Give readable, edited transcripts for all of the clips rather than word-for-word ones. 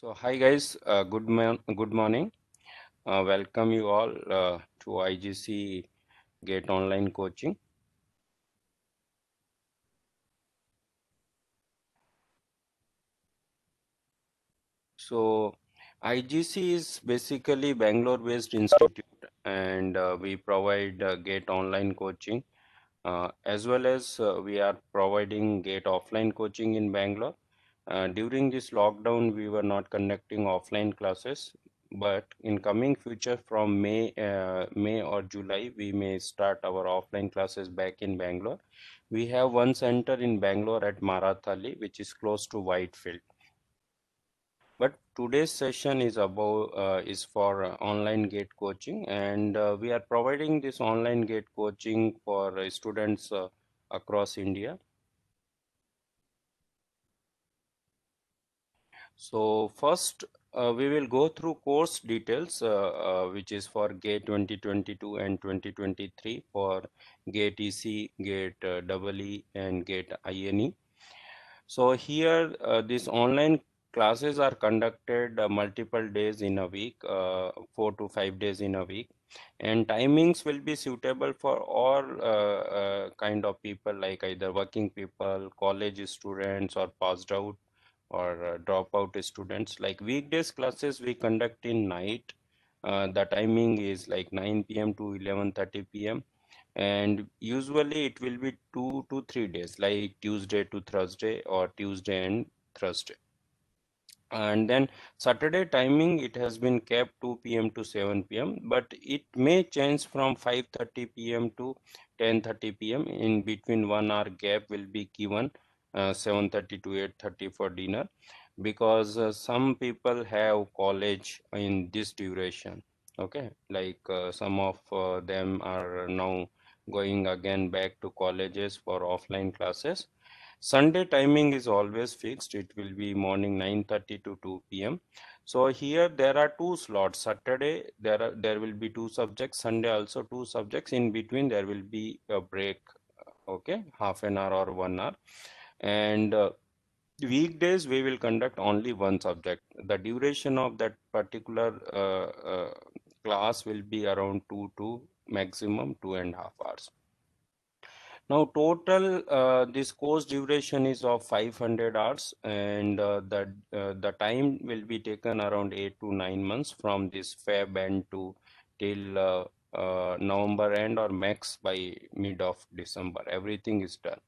So hi guys, good morning. Welcome you all to IGC Gate Online Coaching. So IGC is basically Bangalore-based institute, and we provide Gate Online Coaching as well as we are providing Gate offline coaching in Bangalore. During this lockdown, we were not conducting offline classes, but in coming future from May or July, we may start our offline classes back in Bangalore. We have one center in Bangalore at Marathali, which is close to Whitefield. But today's session is about is for online gate coaching, and we are providing this online gate coaching for students across India. So first, we will go through course details, which is for GATE 2022 and 2023 for GATE EC, GATE EE, and GATE INE. So here, these online classes are conducted multiple days in a week, 4 to 5 days in a week, and timings will be suitable for all kind of people, like either working people, college students, or passed out or dropout students. Like weekdays classes we conduct in night. The timing is like 9 p.m. to 11:30 p.m. and usually it will be 2 to 3 days, like Tuesday to Thursday or Tuesday and Thursday. And then Saturday timing, it has been kept 2 p.m. to 7 p.m., but it may change from 5:30 p.m. to 10:30 p.m. In between 1 hour gap will be given, 7:30 to 8:30 for dinner, because some people have college in this duration. Okay, like some of them are now going again back to colleges for offline classes. Sunday timing is always fixed. It will be morning 9:30 to 2 p.m. So here there are two slots. Saturday there will be two subjects. Sunday also two subjects. In between there will be a break. Okay, half an hour or 1 hour. And weekdays we will conduct only one subject. The duration of that particular class will be around 2 to maximum 2.5 hours. Now total this course duration is of 500 hours, and the time will be taken around 8 to 9 months from this Feb end to till November end, or max by mid of December. Everything is done.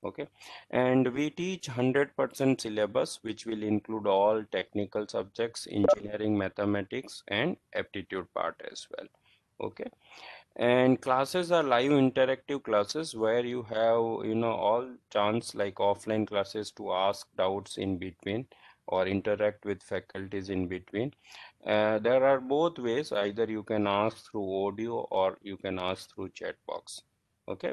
Okay, and we teach 100% syllabus, which will include all technical subjects, engineering, mathematics, and aptitude part as well. Okay, and classes are live interactive classes where you have, all chance like offline classes to ask doubts in between or interact with faculties in between. There are both ways. Either you can ask through audio or you can ask through chat box. Okay,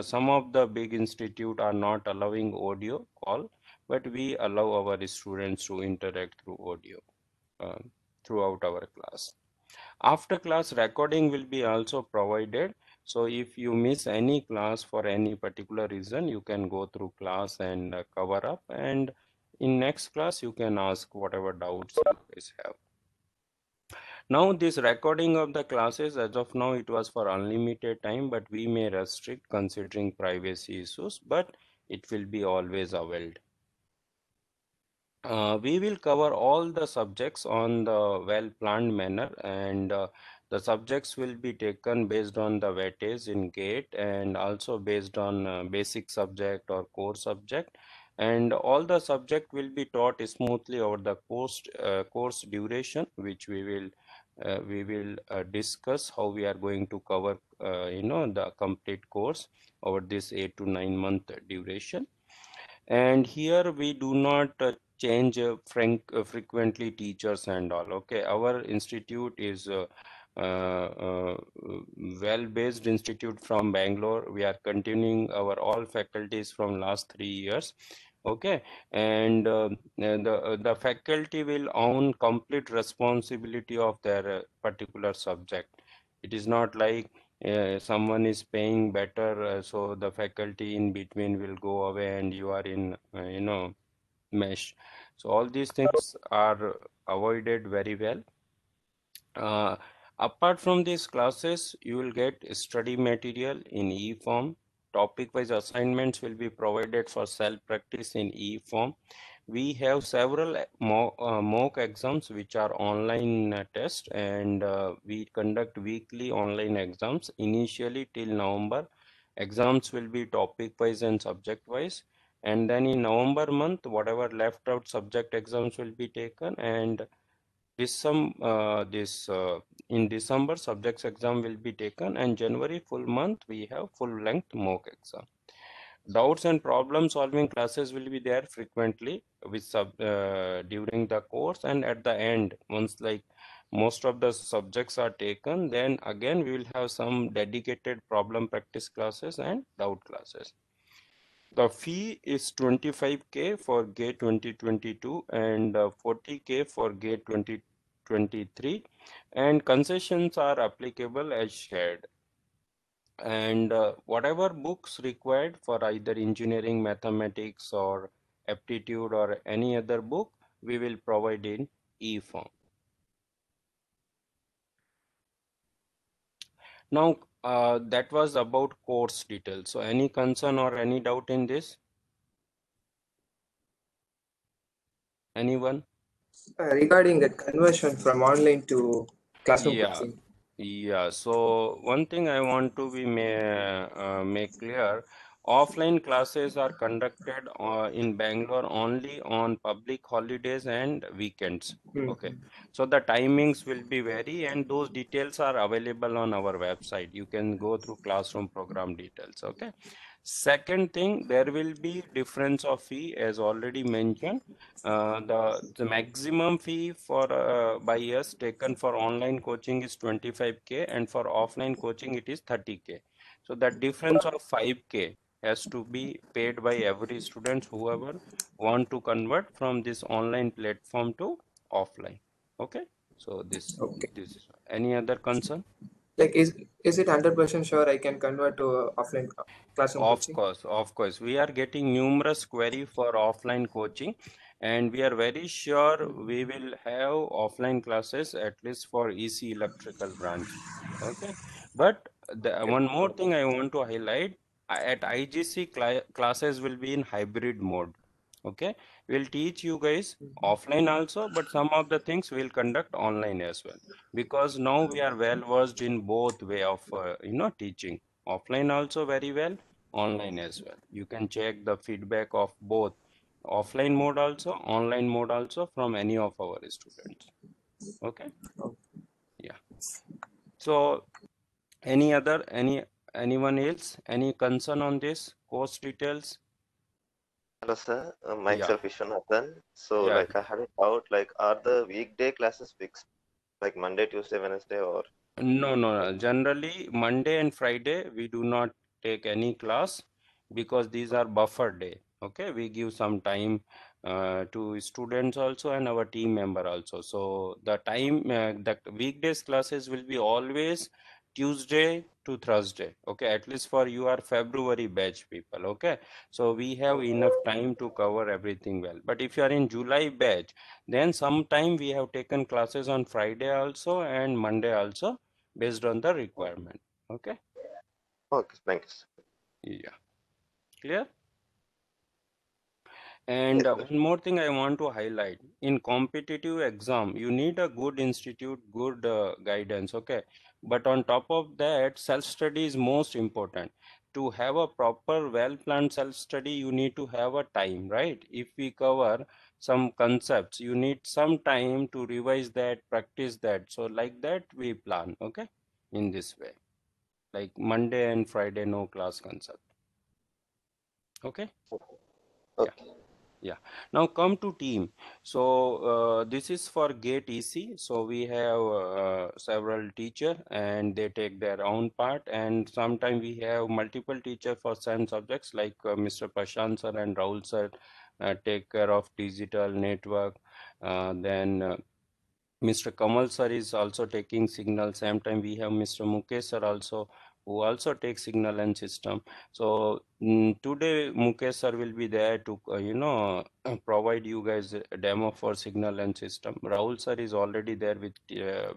some of the big institute are not allowing audio call, but we allow our students to interact through audio uh, throughout our class. After class recording will be also provided. So if you miss any class for any particular reason, you can go through class and cover up, and in next class you can ask whatever doubts you guys have. Now this recording of the classes, as of now it was for unlimited time, but we may restrict considering privacy issues, but it will be always availed. We will cover all the subjects on the well-planned manner, and the subjects will be taken based on the weightage in GATE, and also based on basic subject or core subject, and all the subject will be taught smoothly over the course duration, which we will discuss how we are going to cover the complete course over this 8 to 9 month duration. And here we do not change frequently teachers and all. Okay, our institute is well-based institute from Bangalore. We are continuing our all faculties from last 3 years. Okay, and the faculty will own complete responsibility of their particular subject. It is not like someone is paying better, so the faculty in between will go away and you are in, mesh. So all these things are avoided very well. Apart from these classes, you will get study material in e-form. Topic-wise assignments will be provided for self-practice in e-form. We have several mock exams which are online tests, and we conduct weekly online exams. Initially till November, exams will be topic-wise and subject-wise. And then in November month, whatever left out subject exams will be taken, and in December subjects exam will be taken, and January full month we have full length mock exam. Doubts and problem solving classes will be there frequently during the course, and at the end, once like most of the subjects are taken, then again we will have some dedicated problem practice classes and doubt classes. The fee is 25K for GATE 2022 and 40K for GATE 2023, and concessions are applicable as shared. And whatever books required for either engineering, mathematics, or aptitude, or any other book, we will provide in e-form. Now, that was about course details. So any concern or any doubt in this? Anyone? Regarding that conversion from online to classroom Yeah. coaching. Yeah, so one thing I want to be make clear, offline classes are conducted in Bangalore only on public holidays and weekends. Okay, Mhm. so the timings will be vary, and those details are available on our website. You can go through classroom program details. Okay. Second thing, there will be difference of fee as already mentioned. The maximum fee for by us taken for online coaching is 25K, and for offline coaching it is 30K. So that difference of 5K has to be paid by every student whoever want to convert from this online platform to offline. Okay. So Okay. this is any other concern? Like, is it 100% sure I can convert to offline classroom coaching? Of course, we are getting numerous query for offline coaching, and we are very sure we will have offline classes at least for EC electrical branch. Okay, but Okay. one more thing I want to highlight, at IGC classes will be in hybrid mode. Okay, we'll teach you guys offline also, but some of the things we'll conduct online as well, because now we are well versed in both way of teaching, offline also very well, online as well. You can check the feedback of both offline mode also, online mode also from any of our students. Okay. Yeah. So anyone else, any concern on this course details? Hello, sir. Yeah. Myself, Vishwanathan. So, Yeah. like, I have a doubt. Like, are the weekday classes fixed, like Monday, Tuesday, Wednesday, or No. Generally, Monday and Friday, we do not take any class because these are buffer day. Okay, we give some time to students also and our team member also. So the weekdays classes will be always Tuesday to Thursday. Okay, at least for your February batch people. Okay, so we have enough time to cover everything well. But if you are in July batch, then sometime we have taken classes on Friday also and Monday also based on the requirement. Okay. okay, thanks. Yeah. Clear? And Yes, sir. one more thing I want to highlight, in competitive exam, you need a good institute, good guidance. Okay. But on top of that, self-study is most important. To have a proper, well-planned self-study, you need to have a time, right? If we cover some concepts, you need some time to revise that, practice that. So like that, we plan, okay? In this way. Like Monday and Friday, no class concept. Okay. Yeah. Okay. Yeah. Now come to team. So this is for GATE EC. So we have several teacher and they take their own part. And sometimes we have multiple teacher for same subjects like Mr. Prashant sir and Rahul sir take care of digital network. Then Mr. Kamal sir is also taking signal. Same time we have Mr. Mukesh sir also who also takes signal and system. So today Mukesh sir will be there to provide you guys a demo for signal and system. Rahul sir is already there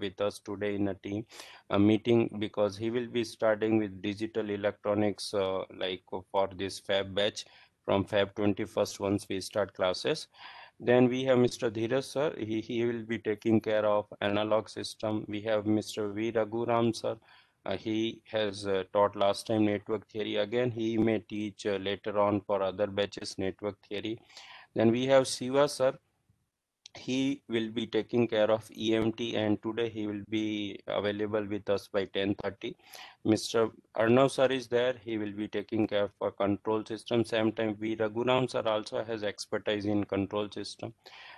with us today in a team meeting, because he will be starting with digital electronics for this Fab batch from Feb 21st once we start classes. Then we have Mr. Dheeraj sir. He will be taking care of analog system. We have Mr. V. Raghuram sir. He has taught last time network theory. Again, he may teach later on for other batches network theory. Then we have Siva sir. He will be taking care of EMT, and today he will be available with us by 10:30. Mr. Arnav sir is there. He will be taking care for control system. Same time, V. Raghuram sir also has expertise in control system.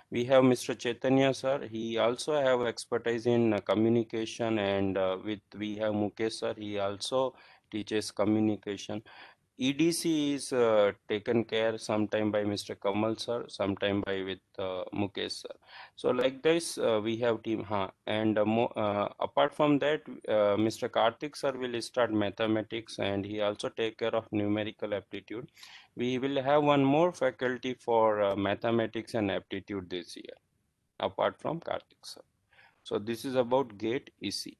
We have Mr. Chaitanya sir. He also have expertise in communication, and we have Mukesh sir. He also teaches communication. EDC is taken care sometime by Mr. Kamal sir, sometime by with Mukesh sir. So like this, we have team. And apart from that, Mr. Karthik sir will start mathematics, and he also take care of numerical aptitude. We will have one more faculty for mathematics and aptitude this year, apart from Karthik sir. So this is about GATE EC.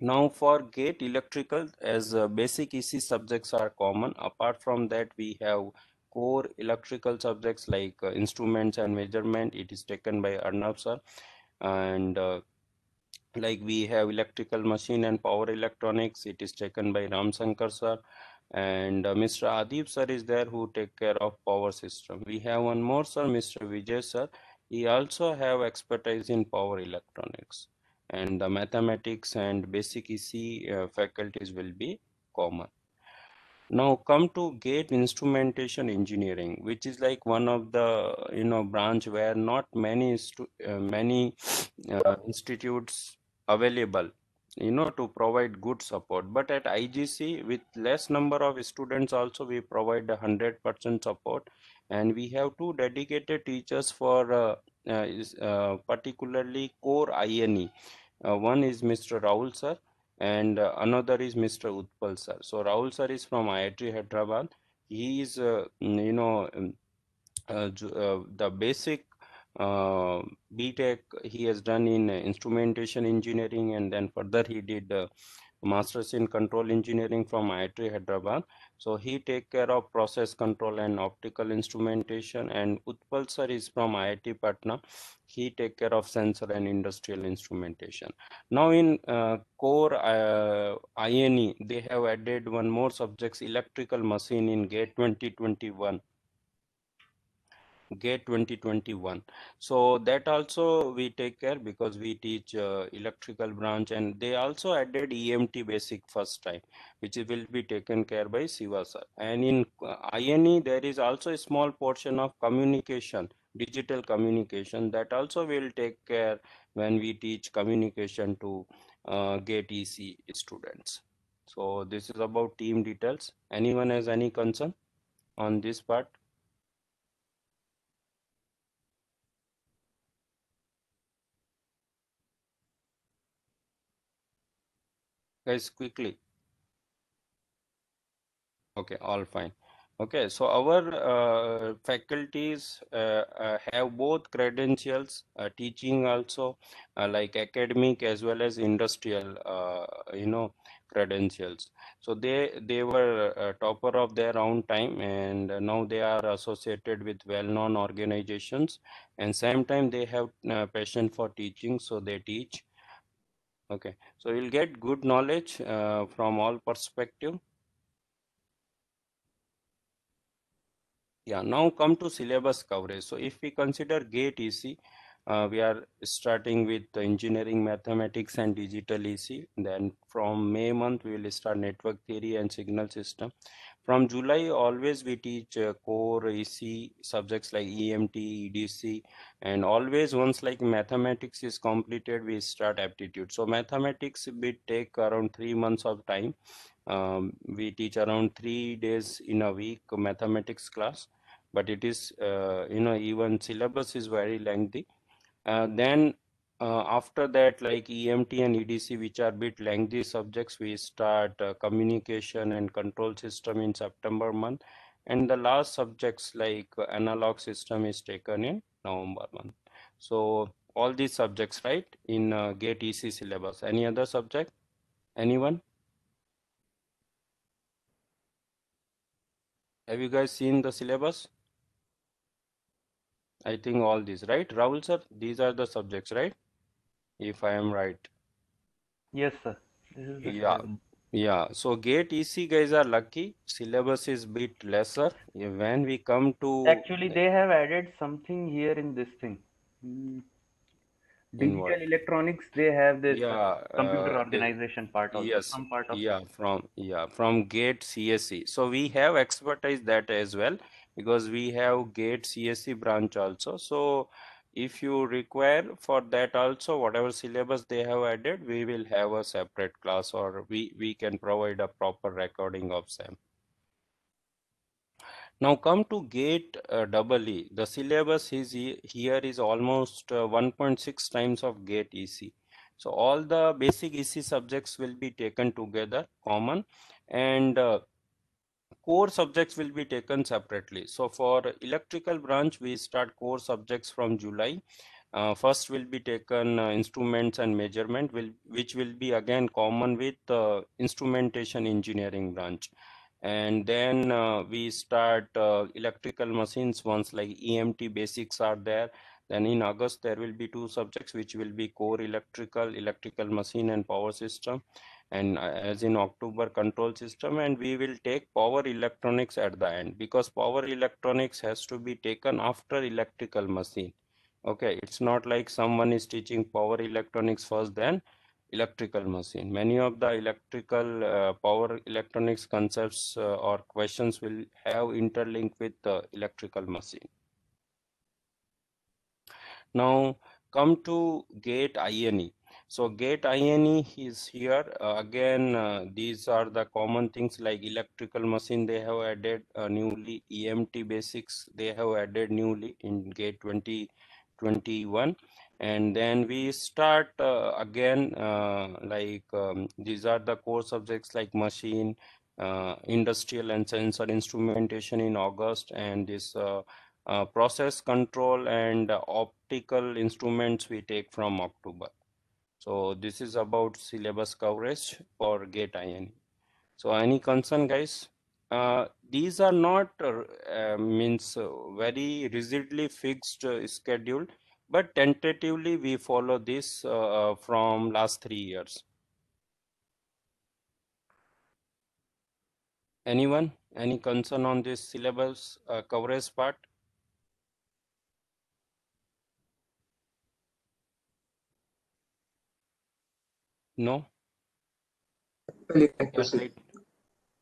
Now for GATE electrical, as basic EC subjects are common. Apart from that, we have core electrical subjects like instruments and measurement. It is taken by Arnav sir. And like we have electrical machine and power electronics. It is taken by Ram Shankar sir. And Mr. Adib sir is there, who take care of power system. We have one more sir, Mr. Vijay sir. He also have expertise in power electronics, and the mathematics and basic EC faculties will be common. Now come to GATE instrumentation engineering, which is like one of the branch where not many institutes available to provide good support. But at IGC, with less number of students also, we provide 100% support, and we have two dedicated teachers for particularly core INE. One is Mr. Rahul sir, and another is Mr. Utpal sir. So Rahul sir is from IIT Hyderabad. He is the basic BTech he has done in instrumentation engineering, and then further he did Masters in Control Engineering from IIT Hyderabad. So he take care of process control and optical instrumentation. And Utpal sir is from IIT Patna. He take care of sensor and industrial instrumentation. Now in core INE, they have added one more subjects, electrical machine, in GATE 2021. GATE 2021. So that also we take care, because we teach electrical branch, and they also added EMT basic first time, which will be taken care by Siva sir. And in INE, there is also a small portion of communication, digital communication, that also will take care when we teach communication to GATE EC students. So this is about team details. Anyone has any concern on this part? Guys, quickly. Okay, all fine. Okay, so our faculties have both credentials, teaching also, like academic as well as industrial, credentials. So they were topper of their own time, and now they are associated with well-known organizations, and same time they have passion for teaching, so they teach. Okay, so you'll get good knowledge from all perspective. Yeah, now come to syllabus coverage. So if we consider GATE EC, we are starting with the engineering, mathematics, and digital EC. Then from May month, we will start network theory and signal system. From July, always we teach core EC subjects like EMT, EDC, and always once like mathematics is completed, we start aptitude. So mathematics will take around 3 months of time. We teach around 3 days in a week mathematics class, but it is even syllabus is very lengthy. Then After that, like EMT and EDC, which are bit lengthy subjects, we start communication and control system in September month. And the last subjects like analog system is taken in November month. So all these subjects, right, in GATE EC syllabus. Any other subject? Anyone? Have you guys seen the syllabus? I think all these, right? Rahul sir, these are the subjects, right? If I am right. Yes, sir. This is the Yeah. syllabus. Yeah, so GATE EC guys are lucky. Syllabus is bit lesser. When we come to Actually, they have added something here in this thing. in what? Digital electronics, they have this Yeah, computer organization part also, yes, some part of it. from GATE CSE. So we have expertise that as well because we have GATE CSE branch also. So if you require for that also, whatever syllabus they have added, we will have a separate class or we can provide a proper recording of them. Now come to GATE EE. The syllabus is here is almost 1.6 times of GATE EC. So all the basic EC subjects will be taken together, common, and core subjects will be taken separately. So for electrical branch, we start core subjects from July. First will be taken instruments and measurement, which will be again common with instrumentation engineering branch. And then we start electrical machines once like EMT basics are there. Then in August, there will be two subjects which will be core electrical machine and power system. And as in October, control system. And we will take power electronics at the end because power electronics has to be taken after electrical machine. Okay, it's not like someone is teaching power electronics first, then electrical machine. Many of the electrical power electronics concepts or questions will have interlink with the electrical machine. Now come to GATE INE. So GATE INE is here. Again, these are the common things like electrical machine they have added newly, EMT basics they have added newly in GATE 2021. And then we start again these are the core subjects like machine, industrial and sensor instrumentation in August, and this process control and optical instruments we take from October. So this is about syllabus coverage for GATE INE. So any concern, guys? These are not very rigidly fixed schedule, but tentatively we follow this from last 3 years. Anyone? Any concern on this syllabus coverage part? No? Well, you can Can proceed. write,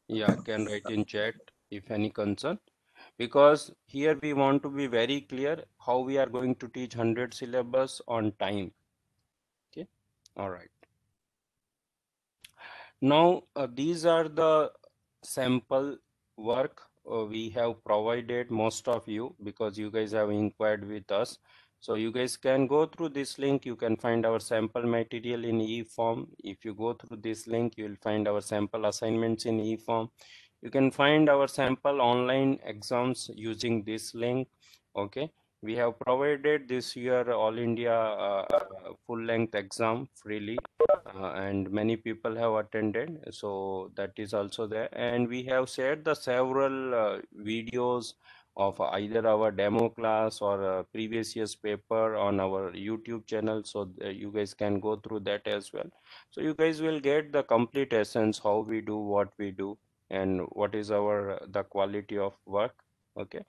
yeah, can write in chat if any concern. Because here we want to be very clear how we are going to teach 100 syllabus on time. Okay, all right. Now these are the sample work we have provided most of you because you guys have inquired with us. So you guys can go through this link. You can find our sample material in e-form. If you go through this link, you will find our sample assignments in e-form. You can find our sample online exams using this link. Okay, we have provided this year All India full-length exam freely, and many people have attended, so that is also there. And we have shared the several videos of either our demo class or a previous year's paper on our YouTube channel, so you guys can go through that as well. So you guys will get the complete essence how we do what we do and what is our the quality of work. Okay,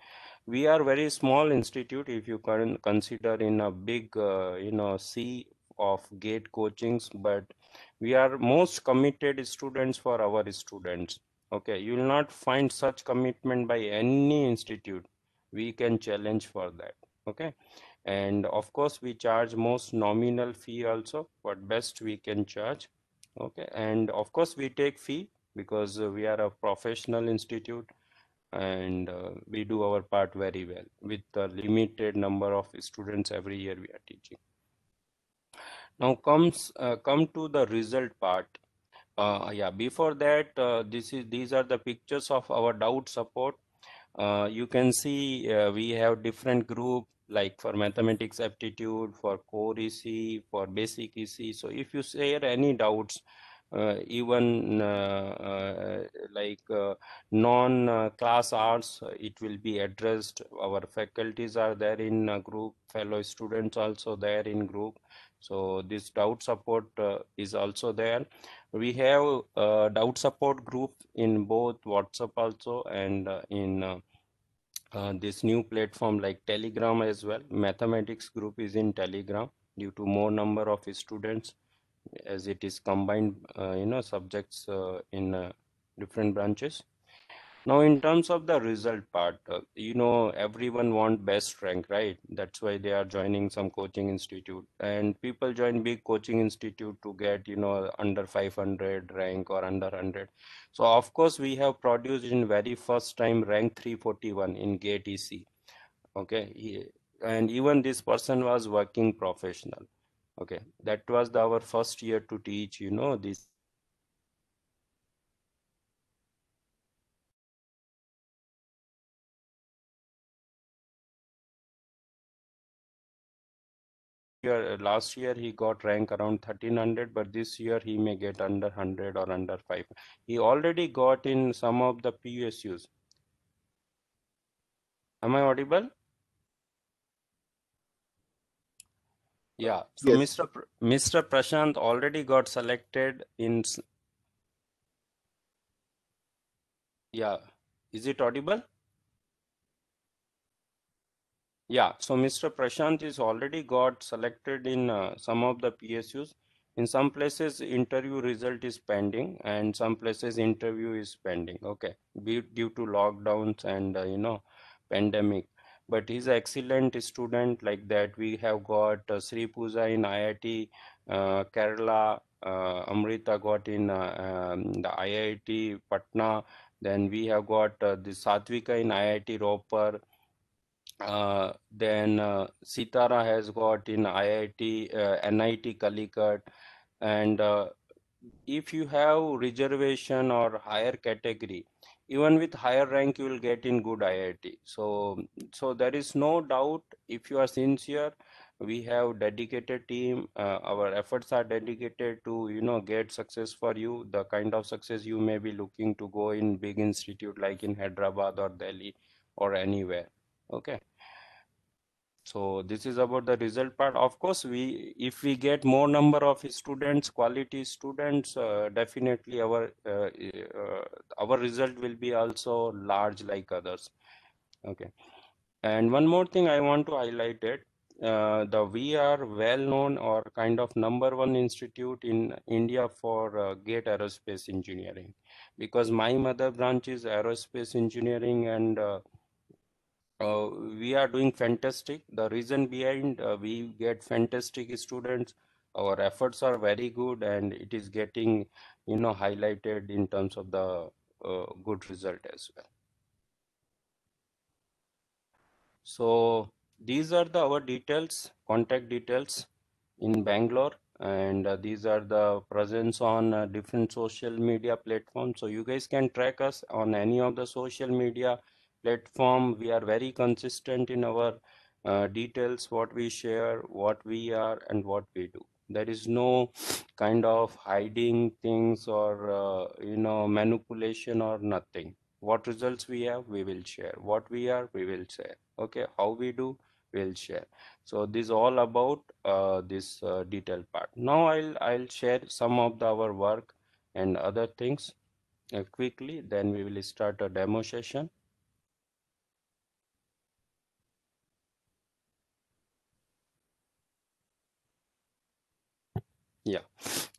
we are very small institute if you can consider in a big sea of GATE coachings, but we are most committed students for our students. Okay, you will not find such commitment by any institute. We can challenge for that. Okay, and of course we charge most nominal fee also, but best we can charge. Okay, and of course we take fee because we are a professional institute, and we do our part very well with the limited number of students every year we are teaching. Now come to the result part. Yeah, before that, these are the pictures of our doubt support. You can see we have different group, like for mathematics aptitude, for core EC, for basic EC. So if you share any doubts, even like non-class arts, it will be addressed. Our faculties are there in a group, fellow students also there in group. So this doubt support is also there. We have doubt support group in both WhatsApp also and in this new platform like Telegram as well. Mathematics group is in Telegram due to more number of students, as it is combined, subjects in different branches. Now, in terms of the result part, everyone want best rank, right? That's why they are joining some coaching institute, and people join big coaching institute to get, under 500 rank or under 100. So of course, we have produced in very first time rank 341 in GATE EC. Okay, and even this person was working professional. Okay, that was our first year to teach, this. Last year he got rank around 1300, but this year he may get under 100 or under 5. He already got in some of the PSUs. Am I audible? Yeah. So Yes. Mr. Prashant already got selected in. Yeah. Is it audible? Yeah, so Mr. Prashant is already got selected in some of the PSUs. In some places, interview result is pending, and some places interview is pending. Okay, due to lockdowns and pandemic. But he's an excellent student like that. We have got Sri Pooja in IIT Kerala. Amrita got in the IIT Patna. Then we have got the Satvika in IIT Ropar. Then Sitara has got in IIT, NIT Calicut, and if you have reservation or higher category, even with higher rank, you will get in good IIT. So there is no doubt if you are sincere. We have dedicated team. Our efforts are dedicated to get success for you. The kind of success you may be looking to go in big institute like in Hyderabad or Delhi or anywhere. Okay. So this is about the result part. Of course, if we get more number of students, quality students, definitely our result will be also large like others. Okay. And one more thing I want to highlight it. We are well known or kind of number one institute in India for GATE aerospace engineering, because my mother branch is aerospace engineering, and we are doing fantastic. The reason behind we get fantastic students, our efforts are very good, and it is getting, highlighted in terms of the good result as well. So these are our details, contact details in Bangalore, and these are the presence on different social media platforms. So you guys can track us on any of the social media platform. We are very consistent in our details, what we share, what we are, and what we do. There is no kind of hiding things or manipulation or nothing. What results we have, we will share. What we are, we will share. Okay, how we do, we'll share. So this is all about this detailed part. Now I'll share some of our work and other things quickly. Then we will start a demo session. Yeah.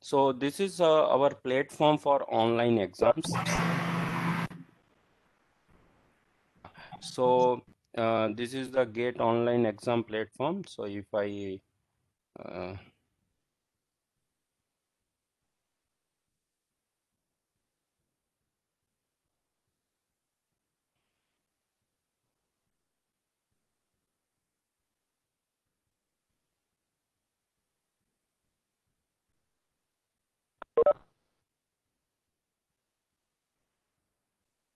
So this is our platform for online exams. So this is the GATE online exam platform. So if I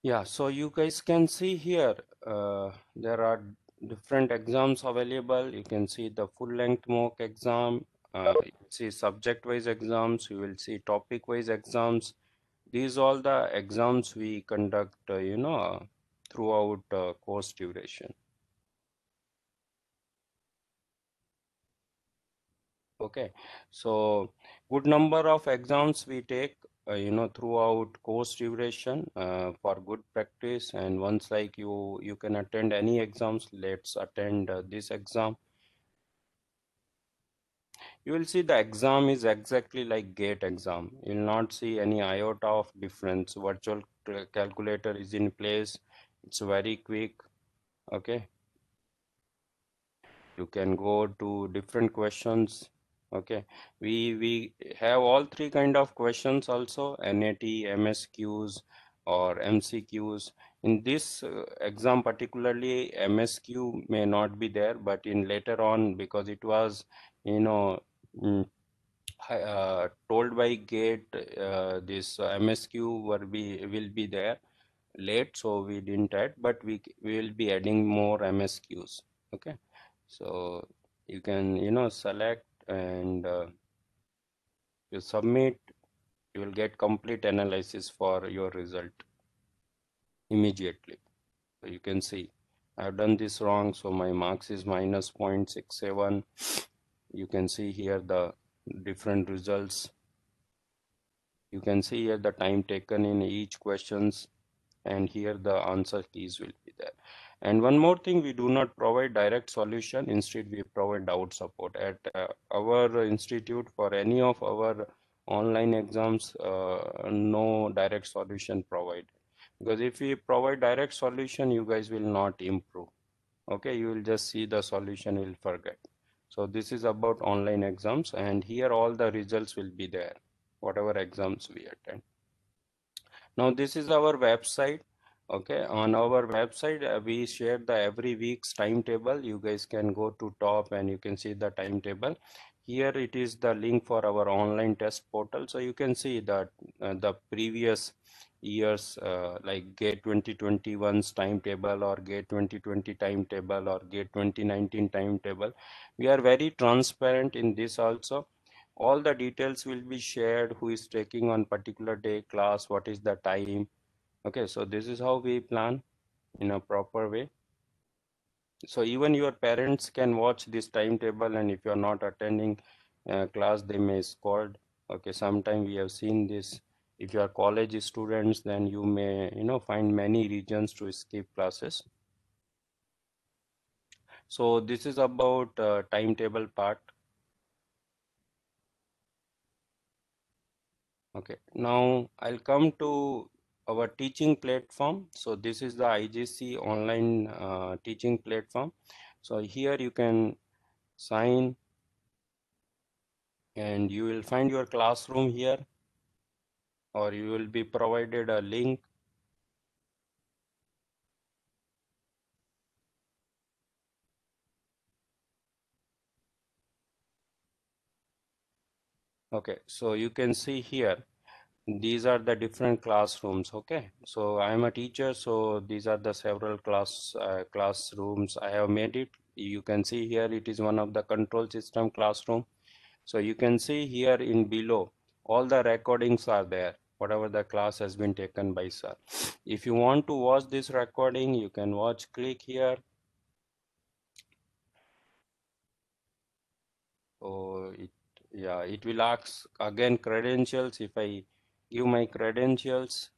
Yeah, so you guys can see here there are different exams available. You can see the full-length mock exam, you see subject-wise exams, you will see topic-wise exams. These all the exams we conduct, throughout course duration. Okay, so good number of exams we take, throughout course duration for good practice. And once like you can attend any exams, let's attend this exam. You will see the exam is exactly like GATE exam. You will not see any iota of difference. Virtual calculator is in place. It's very quick. Okay, you can go to different questions. Okay, we have all three kind of questions also: NAT, MSQs, or MCQs. In this exam particularly, MSQ may not be there, but in later on, because it was mm, told by GATE, this MSQ will be there late, so we didn't add, but we will be adding more MSQs. Okay, so you can select, and you submit. You will get complete analysis for your result immediately. So you can see I've done this wrong, so my marks is minus 0.67. You can see here the different results. You can see here the time taken in each questions, and here the answer keys will be there. And one more thing, we do not provide direct solution. Instead, we provide doubt support at our institute. For any of our online exams, no direct solution provided, because if we provide direct solution, you guys will not improve. Okay, you will just see the solution, will forget. So this is about online exams, and here all the results will be there, whatever exams we attend. Now this is our website. Okay, on our website we share the every week's timetable. You guys can go to top and you can see the timetable. Here it is the link for our online test portal, so you can see that the previous years, like GATE 2021's timetable, or GATE 2020 timetable, or GATE 2019 timetable. We are very transparent in this also. All the details will be shared, who is taking on particular day class, what is the time. Okay, so this is how we plan in a proper way. So even your parents can watch this timetable, and if you are not attending class, they may scold. Okay, sometime we have seen this. If you are college students, then you may find many reasons to skip classes. So this is about timetable part. Okay, now I'll come to our teaching platform. So this is the IGC online teaching platform. So here you can sign, and you will find your classroom here, or you will be provided a link. Okay, so you can see here, these are the different classrooms. Okay, so I am a teacher, so these are the several classrooms I have made it. You can see here it is one of the control system classroom. So you can see here in below, all the recordings are there, whatever the class has been taken by sir. If you want to watch this recording, you can watch, click here. So it will ask again credentials. If I give my credentials,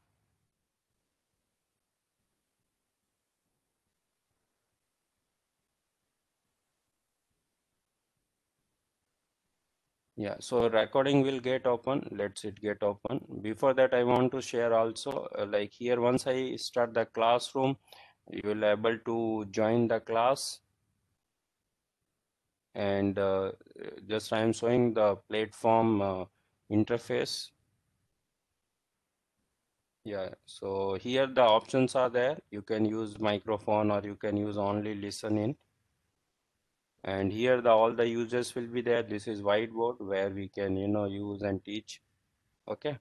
yeah, so recording will get open. Let's it get open. Before that, I want to share also, like here, once I start the classroom, you will able to join the class. And just I am showing the platform interface. Yeah, so here the options are there. You can use microphone, or you can use only listen in. And here all the users will be there. This is whiteboard where we can use and teach. Okay,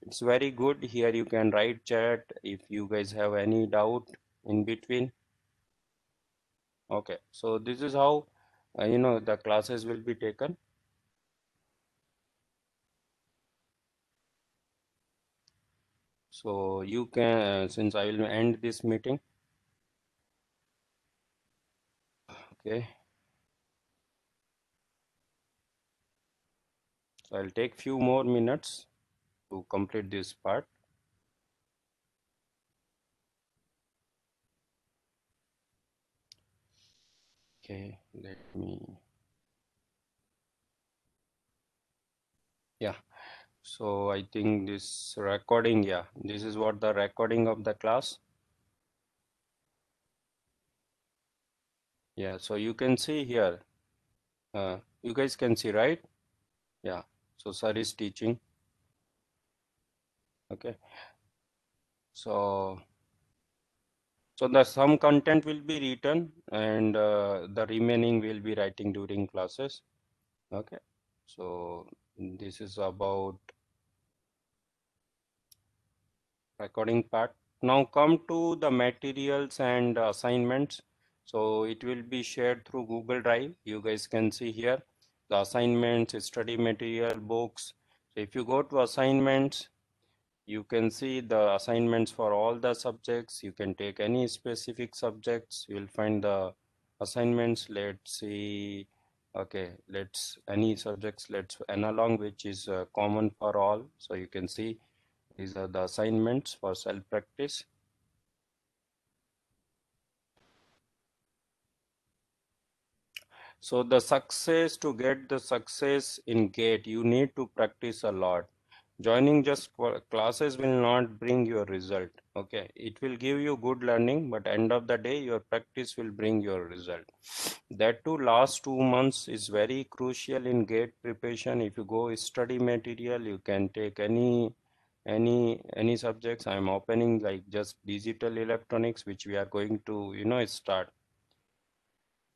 it's very good. Here you can write chat if you guys have any doubt in between. Okay, so this is how the classes will be taken. So you can, since I will end this meeting. Okay, so I'll take few more minutes to complete this part. Okay, let me, yeah. So I think this recording, yeah, this is what the recording of the class. Yeah, so you can see here, you guys can see, right? Yeah, so sir is teaching. Okay, so the some content will be written and the remaining will be writing during classes. Okay, so this is about recording part. Now come to the materials and assignments. So it will be shared through Google Drive. You guys can see here the assignments, study material, books. So if you go to assignments, you can see the assignments for all the subjects. You can take any specific subjects. You will find the assignments. Let's see. Okay, let's any subjects. Let's analog, which is common for all. So you can see these are the assignments for self-practice. So the success, to get the success in GATE, you need to practice a lot. Joining just classes will not bring your result. Okay, it will give you good learning, but end of the day, your practice will bring your result. That too, last 2 months is very crucial in GATE preparation. If you go study material, you can take any subjects. I'm opening like just digital electronics, which we are going to start.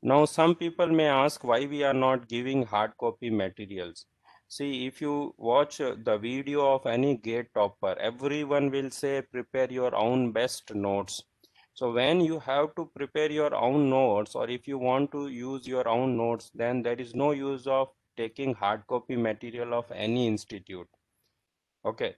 Now some people may ask why we are not giving hard copy materials. See, if you watch the video of any GATE topper, everyone will say prepare your own best notes. So when you have to prepare your own notes, or if you want to use your own notes, then there is no use of taking hard copy material of any institute. Okay,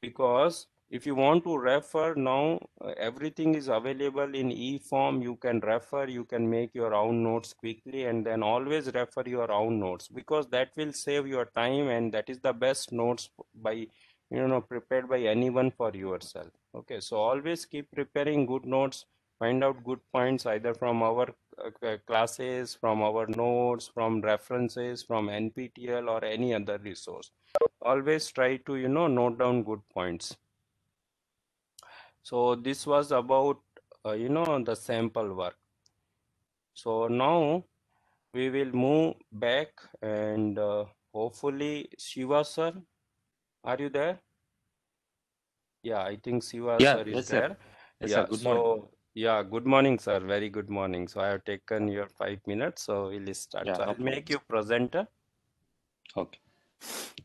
because if you want to refer now, everything is available in e-form. You can refer, you can make your own notes quickly, and then always refer your own notes, because that will save your time, and that is the best notes by prepared by anyone for yourself. Okay, so always keep preparing good notes. Find out good points either from our classes, from our notes, from references, from NPTEL or any other resource. Always try to note down good points. So this was about the sample work. So now we will move back, and hopefully Shiva sir, are you there? Yeah, I think Shiva sir is Yes, there. sir. Yes, Yeah, sir. Good morning. so yeah, good morning sir, very good morning. So I have taken your 5 minutes, so we'll start. Yeah, So no I'll problem, make you sir. presenter. Okay.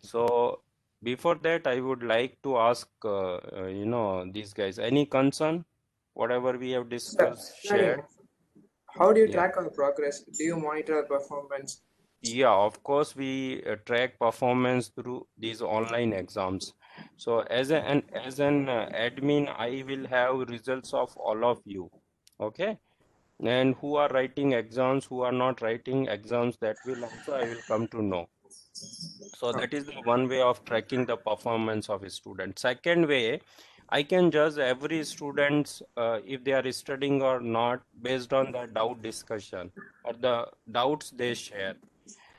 So before that, I would like to ask these guys, any concern, whatever we have discussed, shared. How do you Yeah. track our progress? Do you monitor our performance? Yeah, of course, we track performance through these online exams. So as an admin, I will have results of all of you. Okay, and who are writing exams, who are not writing exams, that will also I will come to know. So that is the one way of tracking the performance of a student. Second way, I can judge every student's if they are studying or not based on the doubt discussion or the doubts they share.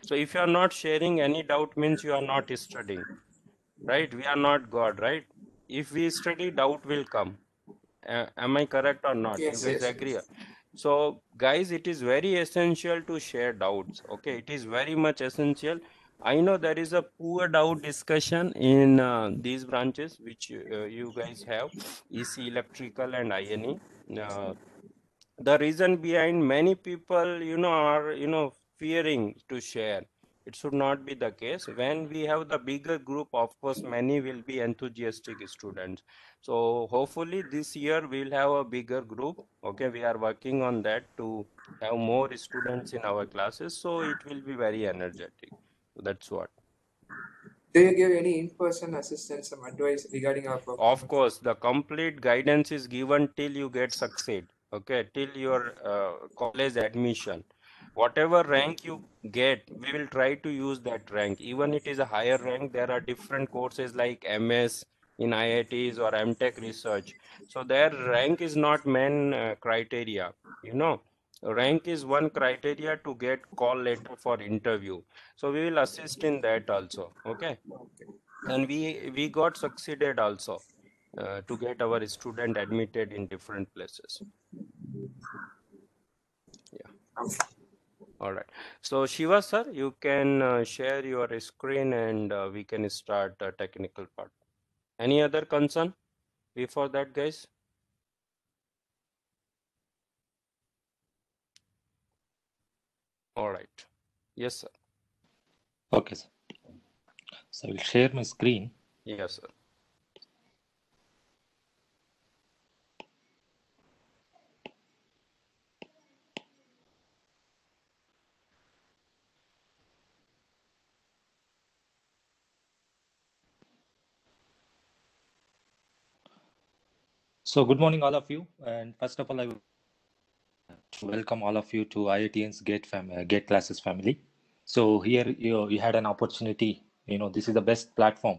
So if you are not sharing any doubt, means you are not studying, right? We are not God, right? If we study, doubt will come. Am I correct or not? Yes, You guys yes. agree? So guys, it is very essential to share doubts. Okay, it is very much essential. I know there is a poor doubt discussion in these branches which you guys have, EC, electrical and INE. The reason behind, many people are fearing to share. It should not be the case. When we have the bigger group, of course, many will be enthusiastic students. So hopefully this year we'll have a bigger group. Okay, we are working on that to have more students in our classes, so it will be very energetic. So that's what. Do you give any in-person assistance, some advice regarding our performance? Of course, the complete guidance is given till you get succeed. Okay, till your college admission. Whatever rank you get, we will try to use that rank. Even it is a higher rank, there are different courses like MS in IITs or MTech research. So their rank is not main criteria. You know, rank is one criteria to get call letter for interview. So we will assist in that also. Okay, and we got succeeded also to get our student admitted in different places. Yeah. All right. So Shiva sir, you can share your screen and we can start the technical part. Any other concern before that, guys? All right. Yes, sir. Okay, sir. So I will share my screen. Yes, sir. So good morning, all of you. And first of all, I would welcome all of you to IITN's Gate Classes family. So here you had an opportunity. This is the best platform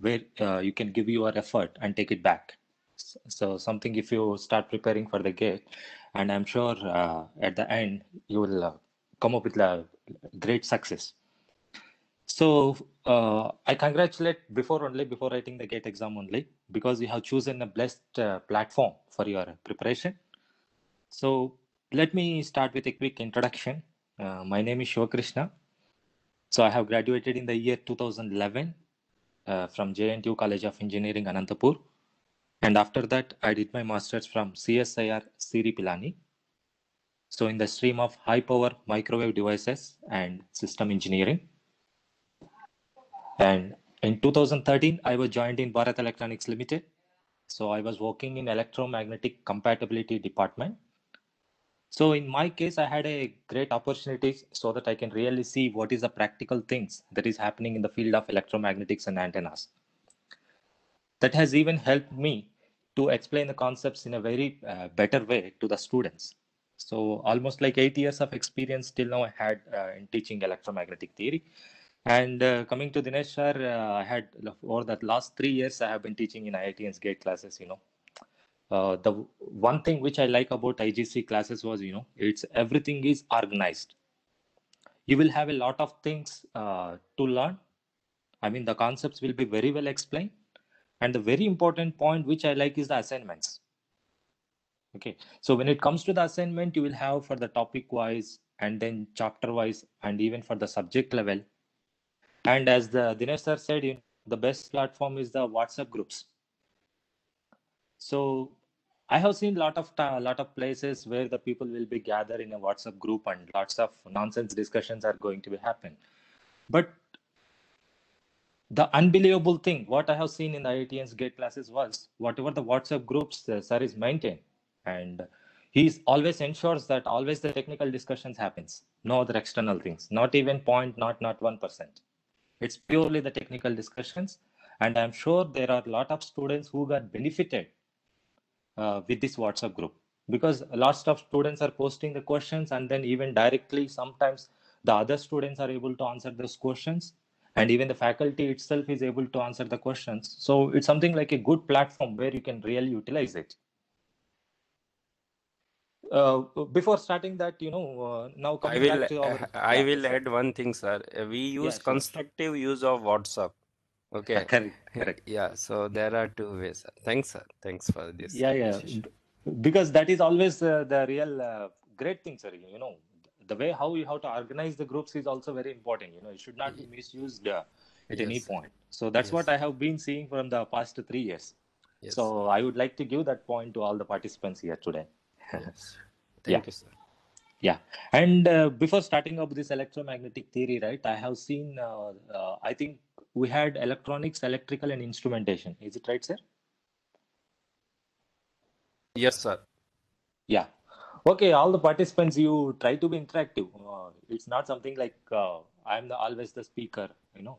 where you can give your effort and take it back. So something if you start preparing for the gate, and I'm sure at the end you will come up with a great success. So I congratulate before writing the gate exam only, because you have chosen a blessed platform for your preparation. So let me start with a quick introduction. My name is Shivakrishna. So I have graduated in the year 2011 from JNTU College of Engineering, Anantapur. And after that, I did my master's from CSIR Siri Pilani. So in the stream of high power microwave devices and system engineering. And in 2013, I was joined in Bharat Electronics Limited. So I was working in electromagnetic compatibility department. So in my case, I had a great opportunity so that I can really see what is the practical things that is happening in the field of electromagnetics and antennas. That has even helped me to explain the concepts in a very better way to the students. So almost like 8 years of experience till now I had in teaching electromagnetic theory. And coming to Dinesh sir, I had over that last 3 years, I have been teaching in IITN's GATE classes, the one thing which I like about IGC classes was, it's everything is organized. You will have a lot of things to learn. I mean, the concepts will be very well explained. And the very important point which I like is the assignments. Okay, so when it comes to the assignment, you will have for the topic wise and then chapter wise and even for the subject level. And as the Dinesh sir said, the best platform is the WhatsApp groups. So I have seen a lot of places where the people will be gathered in a WhatsApp group and lots of nonsense discussions are going to be happen. But the unbelievable thing, what I have seen in the IITN's GATE classes was whatever the WhatsApp groups sir is maintained, and he always ensures that always the technical discussions happens, no other external things, not even not 1%. It's purely the technical discussions, and I'm sure there are a lot of students who got benefited with this WhatsApp group, because lots of students are posting the questions, and then even directly sometimes the other students are able to answer those questions, and even the faculty itself is able to answer the questions. So it's something like a good platform where you can really utilize it. Before starting that, now coming back to our... I will add one thing, sir. We use constructive use of WhatsApp. Okay. Correct. Yeah. So there are two ways. Thanks, sir. Thanks for this. Yeah. Because that is always the real great thing, sir. The way how you have to organize the groups is also very important. It should not be misused at any point. So that's what I have been seeing from the past 3 years. Yes. So I would like to give that point to all the participants here today. Yes. Thank you, sir. Yeah, and before starting up this electromagnetic theory, right, I have seen, I think we had electronics, electrical, and instrumentation. Is it right, sir? Yes, sir. Yeah. Okay, all the participants, you try to be interactive. It's not something like I'm always the speaker.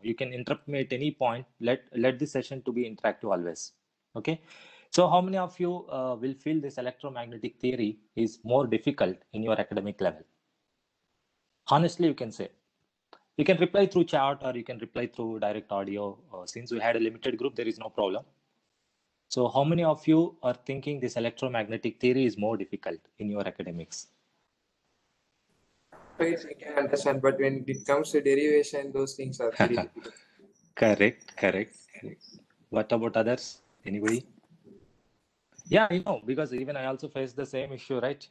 You can interrupt me at any point. Let this session to be interactive always. Okay. So how many of you will feel this electromagnetic theory is more difficult in your academic level? Honestly, you can say. You can reply through chat or you can reply through direct audio. Since we had a limited group, there is no problem. So how many of you are thinking this electromagnetic theory is more difficult in your academics? Right, I can understand, but when it comes to derivation, those things are very difficult. Correct. What about others? Anybody? Yeah, because even I also face the same issue, right?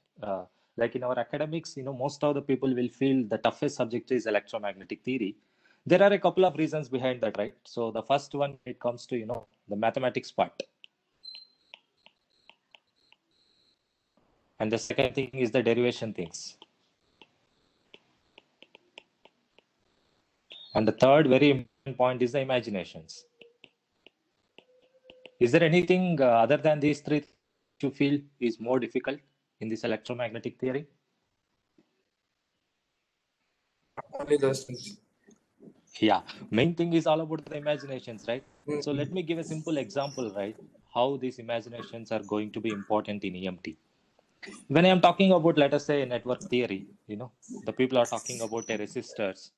Like in our academics, most of the people will feel the toughest subject is electromagnetic theory. There are a couple of reasons behind that, right? So the first one, it comes to, the mathematics part. And the second thing is the derivation things. And the third very important point is the imaginations. Is there anything other than these three you feel is more difficult in this electromagnetic theory? Only those things. Yeah, main thing is all about the imaginations, right? Mm-hmm. So let me give a simple example, right? How these imaginations are going to be important in EMT. When I am talking about, let us say, network theory, the people are talking about the resistors,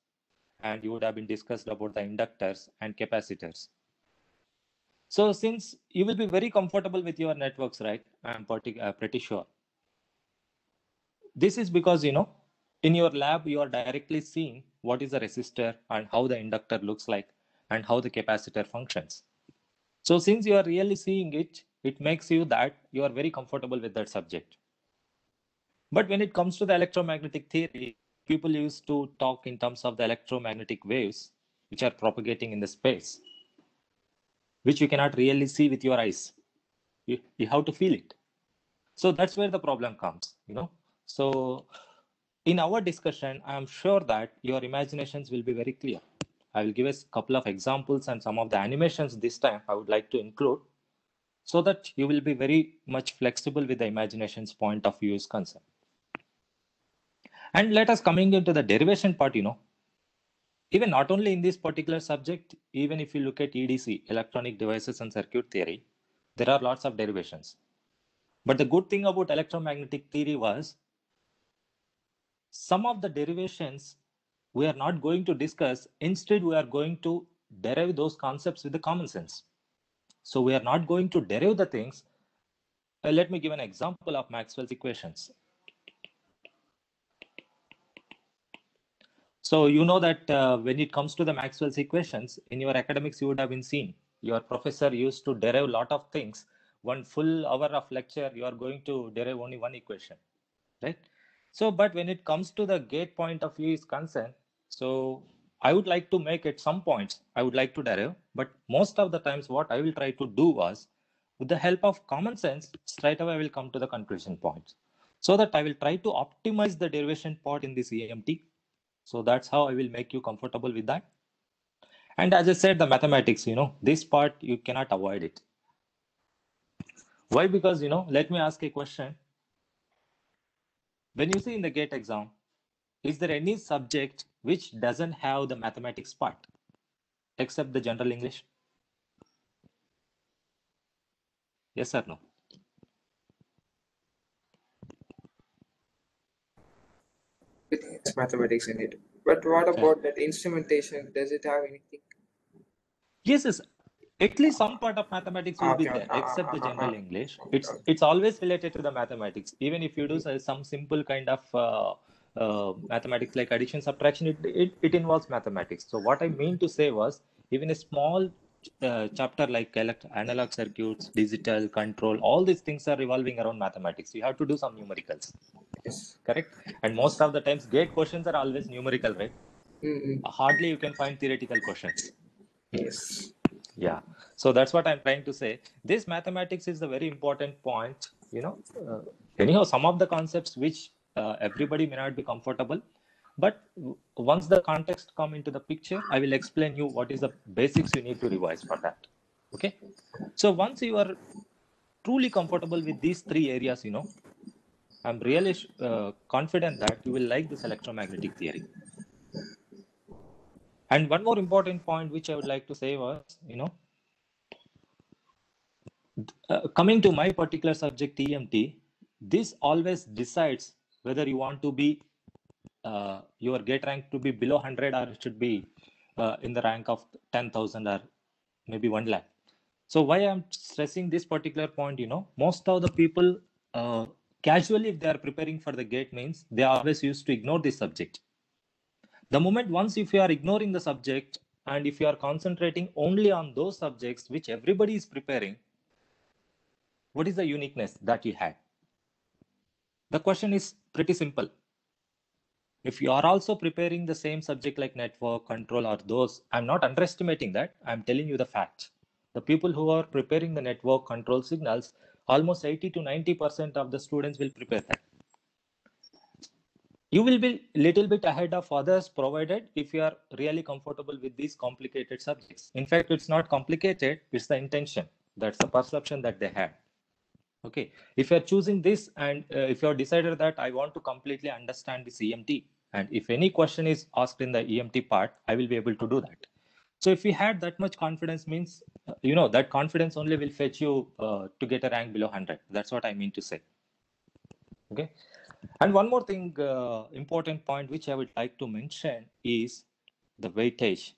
and you would have been discussed about the inductors and capacitors. So since you will be very comfortable with your networks, right? I'm pretty sure. This is because, in your lab, you are directly seeing what is a resistor and how the inductor looks like and how the capacitor functions. So since you are really seeing it, it makes you that you are very comfortable with that subject. But when it comes to the electromagnetic theory, people used to talk in terms of the electromagnetic waves, which are propagating in the space, which you cannot really see with your eyes. You have to feel it. So that's where the problem comes, So in our discussion, I am sure that your imaginations will be very clear. I will give us a couple of examples and some of the animations this time I would like to include so that you will be very much flexible with the imagination's point of view is concerned. And let us coming into the derivation part, even not only in this particular subject, even if you look at EDC, electronic devices and circuit theory, there are lots of derivations. But the good thing about electromagnetic theory was some of the derivations we are not going to discuss. Instead, we are going to derive those concepts with the common sense. So we are not going to derive the things. Let me give an example of Maxwell's equations. So you know that when it comes to the Maxwell's equations, in your academics, you would have been seen. Your professor used to derive a lot of things. One full hour of lecture, you are going to derive only one equation, right? So, but when it comes to the gate point of view is concerned, so I would like to make at some points, I would like to derive, but most of the times what I will try to do was, with the help of common sense, straight away I will come to the conclusion points. So that I will try to optimize the derivation part in this EMT. So that's how I will make you comfortable with that. And as I said, the mathematics, this part you cannot avoid it. Why? Because, let me ask a question. When you see in the GATE exam, is there any subject which doesn't have the mathematics part except the general English? Yes or no? It's mathematics in it. But what about that instrumentation? Does it have anything? Yes. At least some part of mathematics will be there, except the general English. It's always related to the mathematics. Even if you do some simple kind of mathematics like addition, subtraction, it involves mathematics. So what I mean to say was, even a small chapter like analog circuits, digital control, all these things are revolving around mathematics. You have to do some numericals. Yes. Correct? And most of the times, GATE questions are always numerical, right? Hardly you can find theoretical questions. Yes. Yeah. So that's what I'm trying to say. This mathematics is a very important point, anyhow, some of the concepts which everybody may not be comfortable, but once the context come into the picture, I will explain you what is the basics you need to revise for that. Okay. So once you are truly comfortable with these three areas, I'm really confident that you will like this electromagnetic theory. And one more important point which I would like to say was, coming to my particular subject, EMT, this always decides whether you want to be your gate rank to be below 100 or it should be in the rank of 10,000 or maybe 1 lakh. So why I'm stressing this particular point, most of the people casually, if they are preparing for the gate means, they always used to ignore this subject. The moment once if you are ignoring the subject and if you are concentrating only on those subjects which everybody is preparing, what is the uniqueness that you had? The question is pretty simple. If you are also preparing the same subject like network, control, or those, I'm not underestimating that. I'm telling you the fact. The people who are preparing the network control signals, almost 80 to 90% of the students will prepare that. You will be little bit ahead of others provided if you are really comfortable with these complicated subjects. In fact, it's not complicated, it's the intention. That's the perception that they have. Okay, if you're choosing this and if you're decided that I want to completely understand this EMT, and if any question is asked in the EMT part, I will be able to do that. So if we had that much confidence means, that confidence only will fetch you to get a rank below 100. That's what I mean to say. Okay. And one more thing, important point, which I would like to mention is the weightage.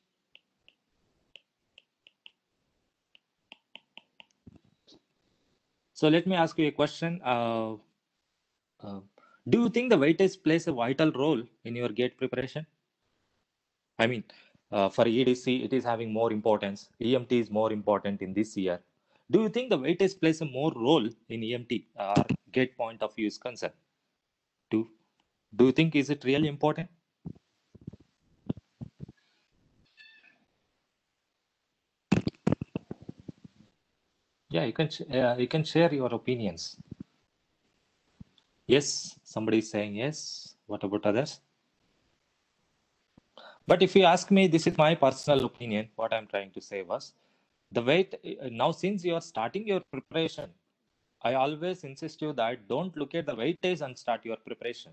So let me ask you a question. Do you think the weightage plays a vital role in your gate preparation? I mean, for EDC, it is having more importance. EMT is more important in this year. Do you think the weightage plays a more role in EMT or gate point of view is concerned? Do you think is it really important? Yeah, you can share your opinions. Yes, somebody is saying yes. What about others? But if you ask me, this is my personal opinion. What I'm trying to say was, the weight now since you are starting your preparation, I always insist you that don't look at the weightage and start your preparation.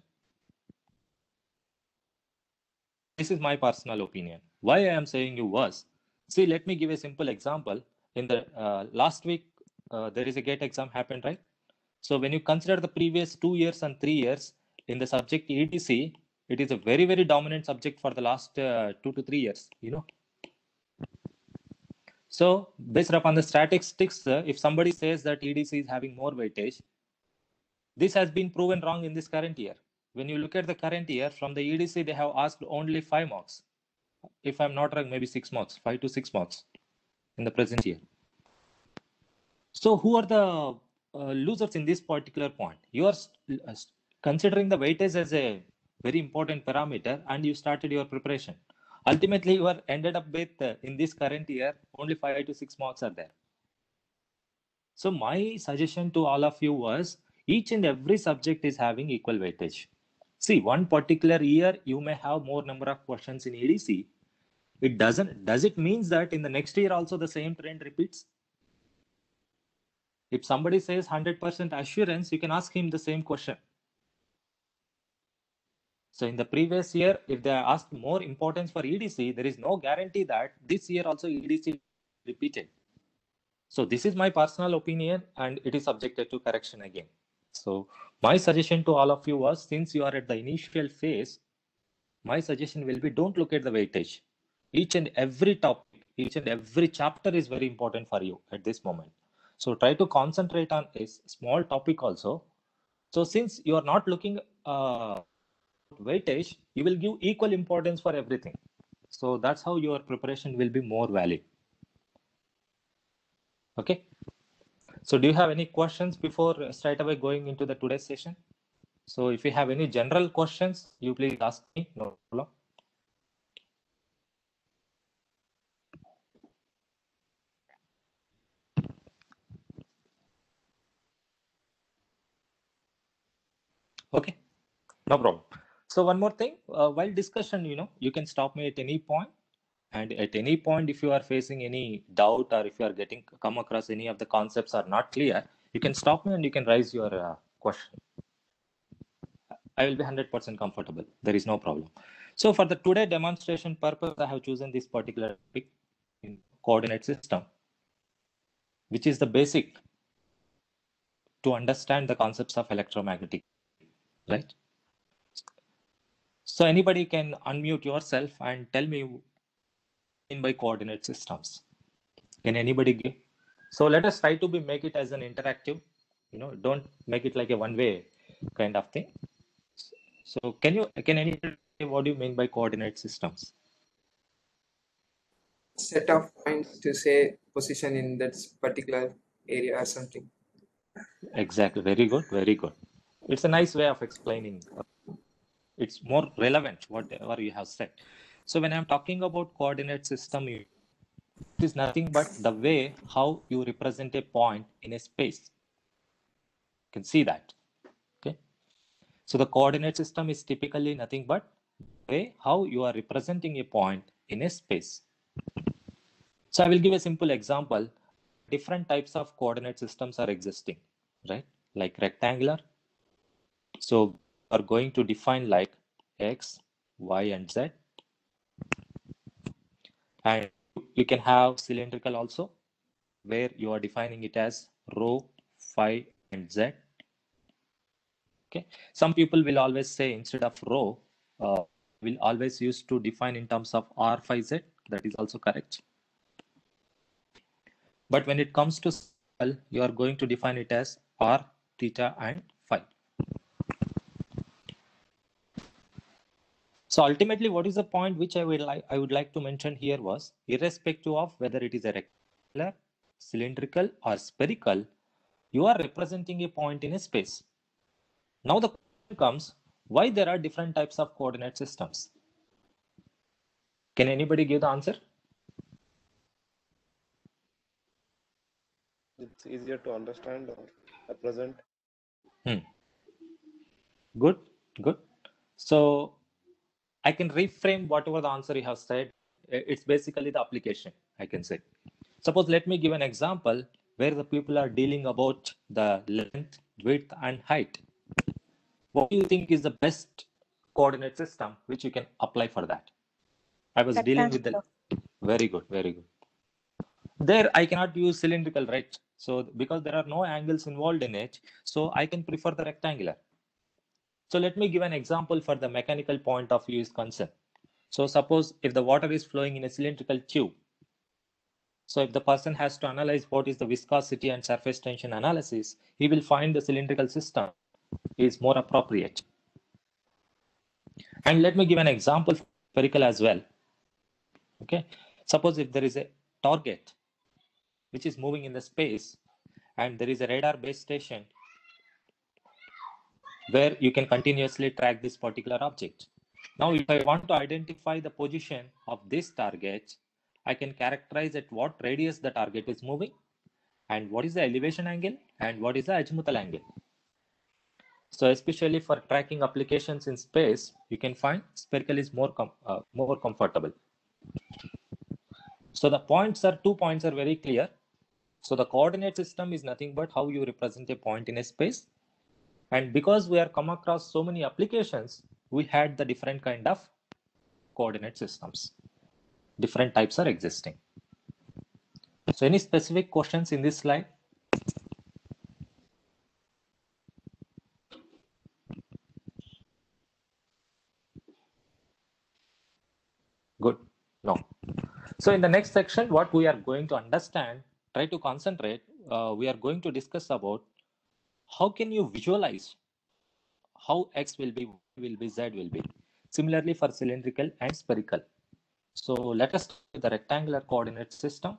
This is my personal opinion. Why I am saying you was, see, let me give a simple example. In the last week, there is a GATE exam happened, right? So when you consider the previous 2 years and 3 years in the subject EDC, it is a very, very dominant subject for the last 2 to 3 years, So based upon the statistics, if somebody says that EDC is having more weightage, this has been proven wrong in this current year. When you look at the current year, from the EDC, they have asked only 5 marks. If I'm not wrong, maybe 6 marks, 5 to 6 marks in the present year. So who are the losers in this particular point? You are considering the weightage as a very important parameter and you started your preparation. Ultimately, you are ended up with, in this current year, only 5 to 6 marks are there. So my suggestion to all of you was, each and every subject is having equal weightage. See, one particular year, you may have more number of questions in EDC. Does it means that in the next year also the same trend repeats? If somebody says 100% assurance, you can ask him the same question. So in the previous year, if they asked more importance for EDC, there is no guarantee that this year also EDC repeated. So this is my personal opinion and it is subjected to correction again. So my suggestion to all of you was, since you are at the initial phase, my suggestion will be, don't look at the weightage. Each and every topic, each and every chapter is very important for you at this moment. So try to concentrate on a small topic also. So since you are not looking weightage, you will give equal importance for everything. So that's how your preparation will be more valid. Okay. So do you have any questions before straight away going into the today's session? So if you have any general questions, you please ask me. No problem. Okay. No problem. So one more thing, while discussion, you can stop me at any point, and at any point, if you are facing any doubt or if you are come across any of the concepts are not clear, you can stop me and you can raise your question. I will be 100% comfortable. There is no problem. So for the today demonstration purpose, I have chosen this particular topic in coordinate system, which is the basic to understand the concepts of electromagnetic, right? So anybody can unmute yourself and tell me in by coordinate systems. Can anybody give? So let us try to make it as an interactive, don't make it like a one-way kind of thing. So can anybody say what do you mean by coordinate systems? Set of points to say position in that particular area or something. Exactly. Very good. Very good. It's a nice way of explaining. It's more relevant, whatever you have said. So when I'm talking about coordinate system, it is nothing but the way how you represent a point in a space. You can see that. Okay. So the coordinate system is typically nothing but the way how you are representing a point in a space. So I will give a simple example. Different types of coordinate systems are existing, right? Like rectangular. So we are going to define like X, Y, and Z. And you can have cylindrical also, where you are defining it as rho, phi, and Z. Okay. Some people will always say instead of rho, will always use to define in terms of R, phi, Z. That is also correct. But when it comes to circle, you are going to define it as R, theta, and phi. So ultimately, what is the point which I would like to mention here was, irrespective of whether it is a rectangular, cylindrical, or spherical, you are representing a point in a space. Now the question comes, why there are different types of coordinate systems? Can anybody give the answer? It's easier to understand or represent. Good, good. So I can reframe whatever the answer you have said. It's basically the application, I can say. Suppose let me give an example where the people are dealing about the length, width, and height. What do you think is the best coordinate system which you can apply for that? I was dealing with the... Very good, very good. There I cannot use cylindrical, right? So because there are no angles involved in it, so I can prefer the rectangular. So let me give an example for the mechanical point of view is concerned. So suppose if the water is flowing in a cylindrical tube, so if the person has to analyze what is the viscosity and surface tension analysis, he will find the cylindrical system is more appropriate. And let me give an example for spherical as well. Okay. Suppose if there is a target which is moving in the space and there is a radar base station where you can continuously track this particular object. Now, if I want to identify the position of this target, I can characterize at what radius the target is moving and what is the elevation angle and what is the azimuthal angle. So especially for tracking applications in space, you can find spherical is more comfortable. So the 2 points are very clear. So the coordinate system is nothing but how you represent a point in a space. And because we are come across so many applications, we had the different kind of coordinate systems. Different types are existing. So any specific questions in this slide? Good. No. So in the next section, what we are going to understand, try to concentrate, we are going to discuss about how can you visualize how X will be, Y will be, Z will be. Similarly for cylindrical and spherical. So let us start with the rectangular coordinate system.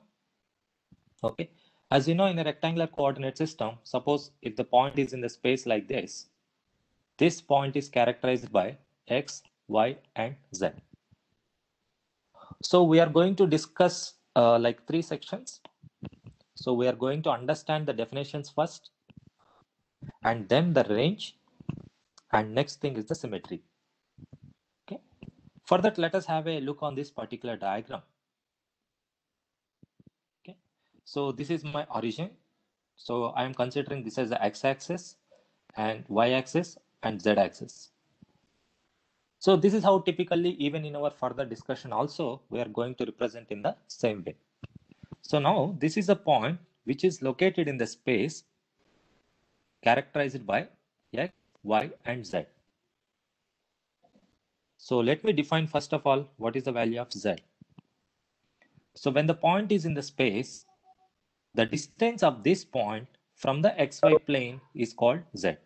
Okay. As you know, in a rectangular coordinate system, suppose if the point is in the space like this point is characterized by X, Y, and Z. So we are going to discuss like 3 sections. So we are going to understand the definitions first, and then the range, and next thing is the symmetry. Okay. For that, let us have a look on this particular diagram. Okay. So this is my origin. So I am considering this as the x-axis and y-axis and z-axis. So this is how typically, even in our further discussion also, we are going to represent in the same way. So now this is a point which is located in the space characterized by x, y, and z. So let me define first of all what is the value of z. So when the point is in the space, the distance of this point from the xy plane is called z.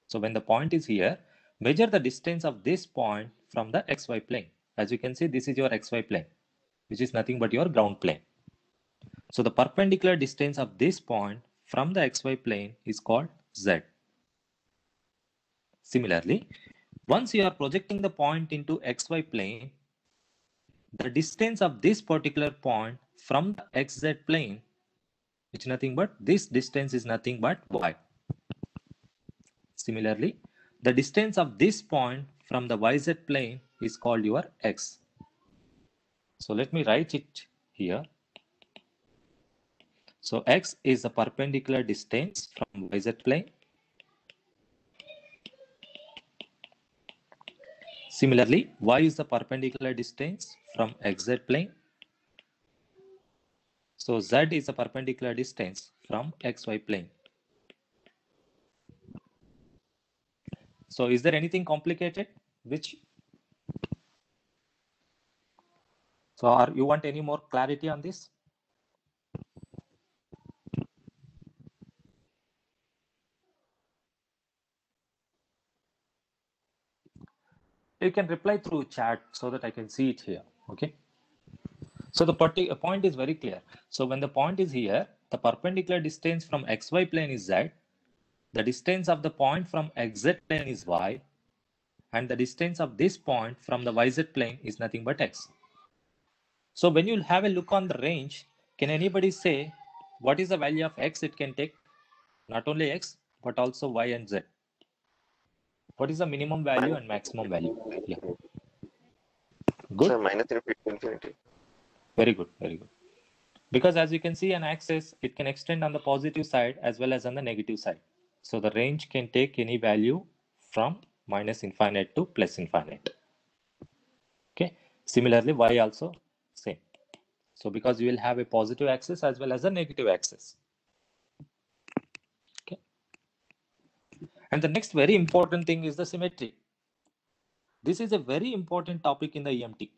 So when the point is here, measure the distance of this point from the xy plane. As you can see, this is your xy plane, which is nothing but your ground plane. So the perpendicular distance of this point from the xy plane is called z. Similarly, once you are projecting the point into xy plane, the distance of this particular point from the xz plane, which is nothing but this distance is nothing but y. Similarly, the distance of this point from the yz plane is called your x. So let me write it here. So x is the perpendicular distance from yz plane. Similarly, y is the perpendicular distance from xz plane. So z is the perpendicular distance from xy plane. So is there anything complicated? So are you want any more clarity on this? You can reply through chat so that I can see it here. Okay. So the point is very clear. So when the point is here, the perpendicular distance from xy plane is z, the distance of the point from xz plane is y, and the distance of this point from the yz plane is nothing but x. So when you have a look on the range, can anybody say what is the value of x it can take? Not only x, but also y and z. What is the minimum value and maximum value? Yeah. Good. So minus infinity. Very good. Very good. Because as you can see, an axis, it can extend on the positive side as well as on the negative side. So the range can take any value from minus infinite to plus infinite. Okay. Similarly, y also same. So because you will have a positive axis as well as a negative axis. Okay. And the next very important thing is the symmetry. This is a very important topic in the EMT.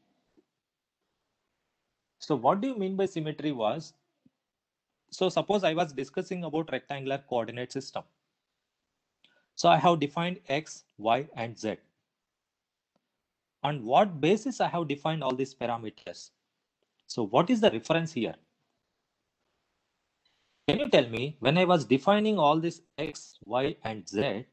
So what do you mean by symmetry was, so suppose I was discussing about rectangular coordinate system. So I have defined x, y, and z. On what basis I have defined all these parameters? So what is the reference here? Can you tell me, when I was defining all this x, y, and z,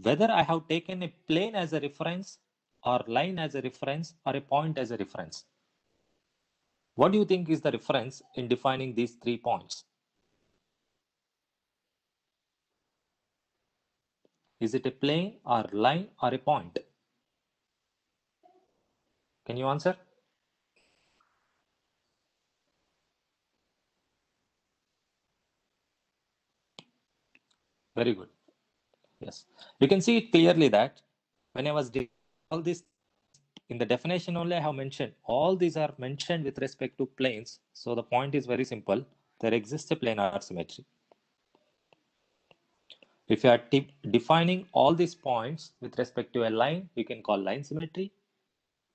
whether I have taken a plane as a reference or line as a reference or a point as a reference? What do you think is the reference in defining these 3 points? Is it a plane or line or a point? Can you answer? Very good. Yes. You can see it clearly that when I was doing all this, in the definition only I have mentioned, all these are mentioned with respect to planes. So the point is very simple. There exists a planar symmetry. If you are defining all these points with respect to a line, you can call line symmetry.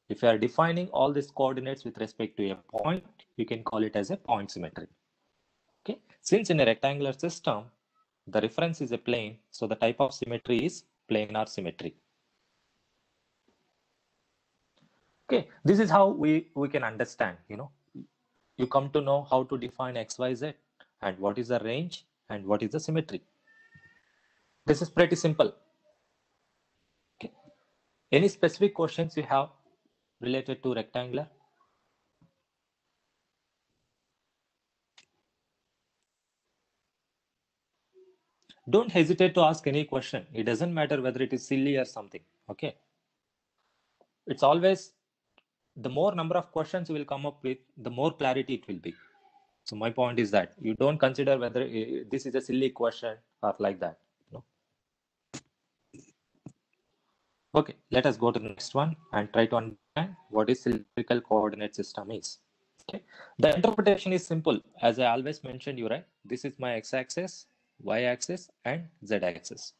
If you are defining all these coordinates with respect to a point, you can call it as a point symmetry. Okay. Since in a rectangular system, the reference is a plane, so the type of symmetry is planar symmetry. Okay, this is how we can understand, you come to know how to define XYZ and what is the range and what is the symmetry. This is pretty simple. Okay. Any specific questions you have related to rectangular? don't hesitate to ask any question. It doesn't matter whether it is silly or something. Okay. It's always the more number of questions you will come up with, the more clarity it will be. So my point is that you don't consider whether this is a silly question or like that. No. Okay, let us go to the next one and try to understand what is cylindrical coordinate system is. Okay, the interpretation is simple. As I always mentioned you, right? This is my x-axis, y-axis, and z-axis.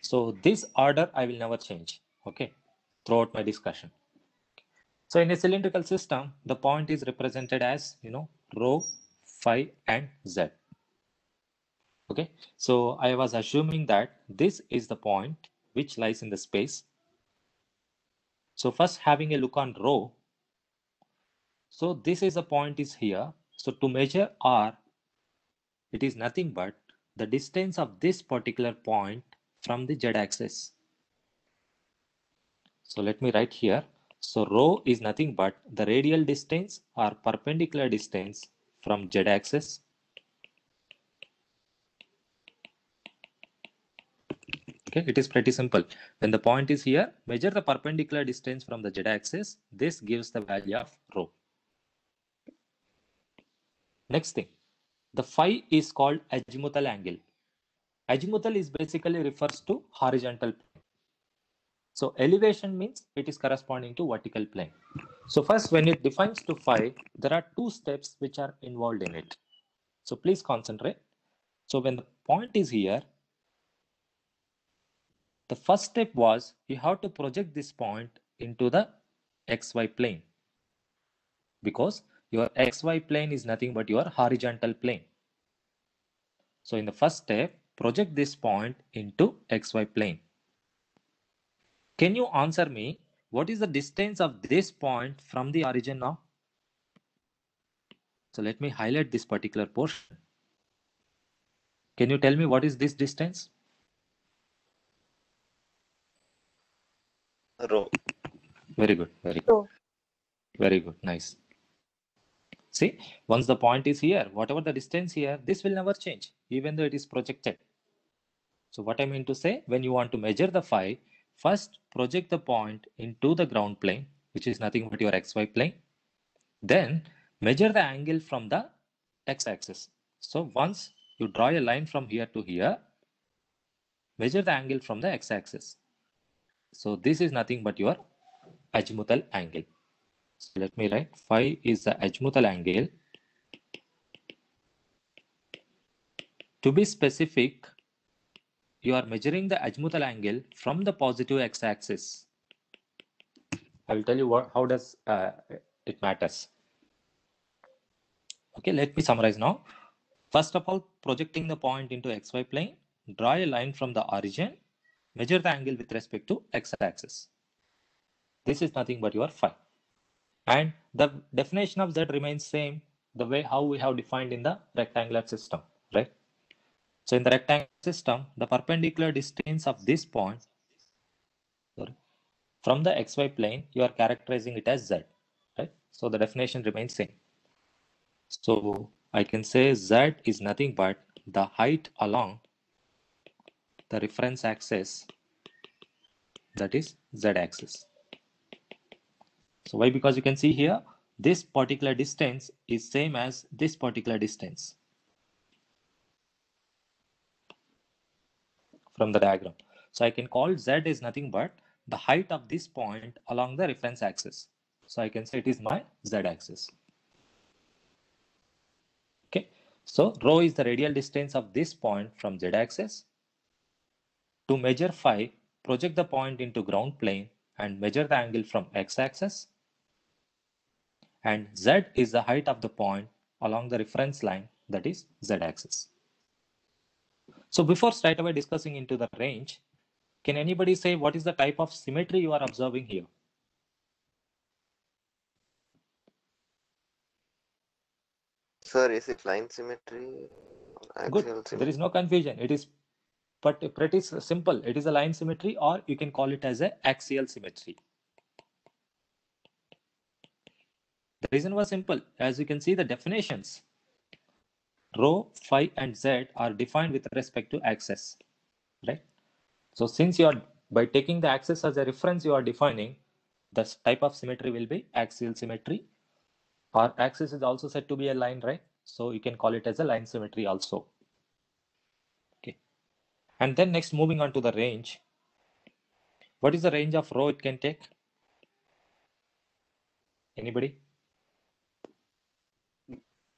So this order I will never change. Okay, throughout my discussion. So in a cylindrical system, the point is represented as, rho, phi, and z. Okay, so I was assuming that this is the point which lies in the space. So first having a look on rho. So this is the point is here. So to measure r, it is nothing but the distance of this particular point from the z-axis. So let me write here. So rho is nothing but the radial distance or perpendicular distance from z-axis. Okay, it is pretty simple. When the point is here, measure the perpendicular distance from the z-axis. This gives the value of rho. Next thing, the phi is called azimuthal angle. Azimuthal is basically refers to horizontal plane. So elevation means it is corresponding to vertical plane. So first, when it defines to phi, there are two steps which are involved in it. So please concentrate. So when the point is here, the first step was you have to project this point into the xy plane, because your xy plane is nothing but your horizontal plane. So in the first step, project this point into xy plane. Can you answer me what is the distance of this point from the origin now? So let me highlight this particular portion. Can you tell me what is this distance? Rho. Very good, very good. Very good, nice. See, once the point is here, whatever the distance here, this will never change, even though it is projected. So what I mean to say, when you want to measure the phi, first project the point into the ground plane, which is nothing but your xy plane. Then measure the angle from the x-axis. So once you draw a line from here to here, measure the angle from the x-axis. So this is nothing but your azimuthal angle. So let me write phi is the azimuthal angle. To be specific, you are measuring the azimuthal angle from the positive x-axis. I will tell you how does it matters. Okay, let me summarize now. First of all, projecting the point into xy plane, draw a line from the origin, measure the angle with respect to x-axis. This is nothing but your phi. And the definition of z remains same the way how we have defined in the rectangular system, right? So in the rectangular system, the perpendicular distance of this point from the xy plane, you are characterizing it as z, right? So the definition remains same. So I can say z is nothing but the height along the reference axis, that is z-axis. So why? Because you can see here, this particular distance is same as this particular distance from the diagram. So I can call z is nothing but the height of this point along the reference axis. So I can say it is my z-axis. Okay. So rho is the radial distance of this point from z-axis. To measure phi, project the point into ground plane and measure the angle from x-axis. And z is the height of the point along the reference line, that is z-axis. So before straight away discussing into the range, can anybody say what is the type of symmetry you are observing here? Sir, is it line symmetry or Good. axial There symmetry? is no confusion. It is pretty simple. It is a line symmetry, or you can call it as an axial symmetry. The reason was simple. As you can see the definitions, rho, phi, and z are defined with respect to axis, right? So since you are, by taking the axis as a reference, you are defining the type of symmetry will be axial symmetry. Our axis is also said to be a line, right? So you can call it as a line symmetry also. Okay. And then next, moving on to the range. What is the range of rho it can take? Anybody?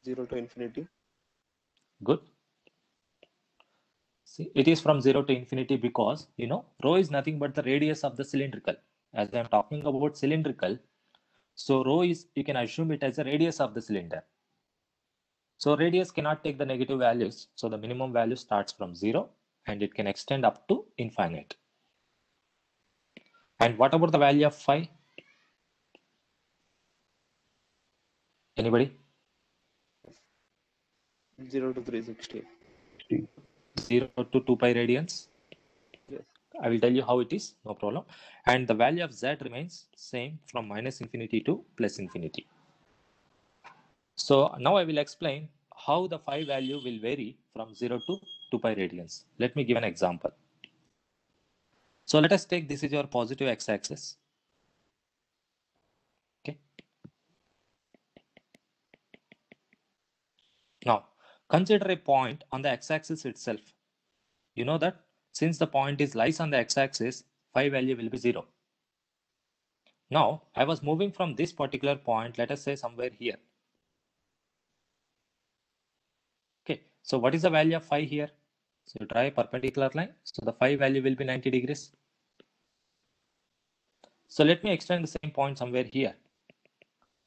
0 to infinity. Good. See, it is from 0 to infinity because, you know, rho is nothing but the radius of the cylindrical. As I am talking about cylindrical, so rho is, you can assume it as the radius of the cylinder. So radius cannot take the negative values. So the minimum value starts from 0 and it can extend up to infinite. And what about the value of phi? Anybody? 0 to 360. 0 to 2 pi radians. Yes. I will tell you how it is, no problem. And the value of z remains same from minus infinity to plus infinity. So now I will explain how the phi value will vary from 0 to 2 pi radians. Let me give an example. So let us take this is your positive x-axis. Okay. Now consider a point on the x-axis itself. You know that since the point is lies on the x-axis, phi value will be 0. Now I was moving from this particular point, let us say somewhere here. Okay, so what is the value of phi here? So you draw a perpendicular line. So the phi value will be 90 degrees. So let me extend the same point somewhere here.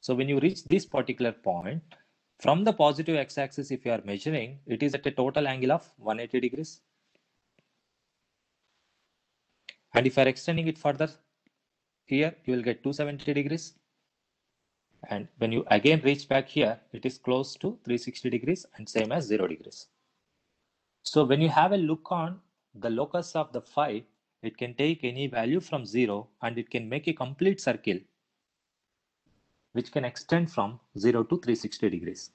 So when you reach this particular point, from the positive x-axis, if you are measuring, it is at a total angle of 180 degrees. And if you are extending it further here, you will get 270 degrees. And when you again reach back here, it is close to 360 degrees and same as 0 degrees. So when you have a look on the locus of the phi, it can take any value from 0 and it can make a complete circle which can extend from 0 to 360 degrees.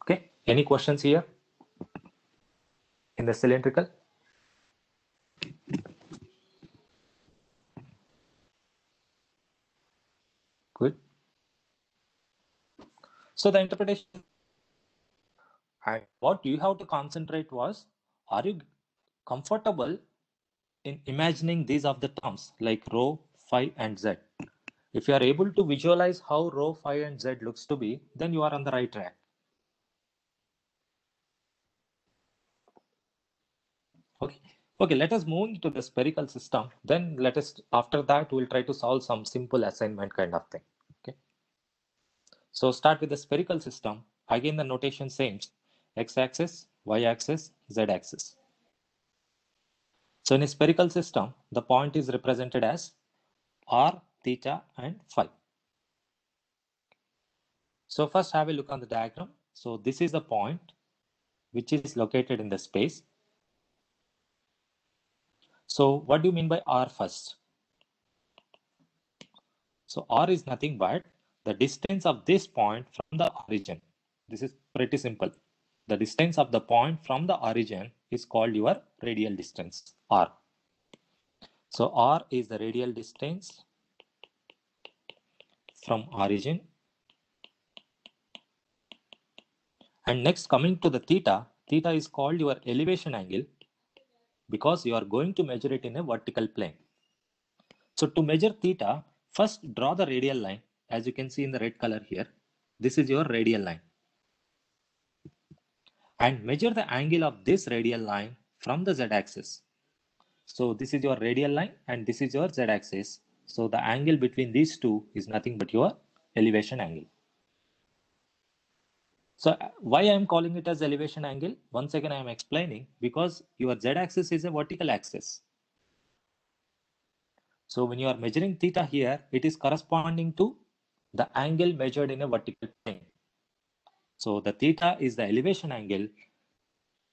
Okay, any questions here in the cylindrical? Good. So the interpretation and what you have to concentrate was, are you comfortable in imagining these of the terms like rho, phi and z? If you are able to visualize how rho, phi and z looks to be, then you are on the right track. Okay. Okay, let us move into the spherical system. Then let us, after that, we'll try to solve some simple assignment kind of thing. Okay. So start with the spherical system. Again, the notation same: x-axis, y-axis, z-axis. So in a spherical system, the point is represented as r, theta, and phi. So first have a look on the diagram. So this is the point which is located in the space. So what do you mean by r first? So r is nothing but the distance of this point from the origin. This is pretty simple. The distance of the point from the origin is called your radial distance, r. So r is the radial distance from origin. And next, coming to the theta, theta is called your elevation angle because you are going to measure it in a vertical plane. So to measure theta, first draw the radial line. As you can see in the red color here, this is your radial line. And measure the angle of this radial line from the z-axis. So this is your radial line and this is your z-axis. So the angle between these two is nothing but your elevation angle. So why I am calling it as elevation angle? Once again, I am explaining because your z-axis is a vertical axis. So when you are measuring theta here, it is corresponding to the angle measured in a vertical plane. So the theta is the elevation angle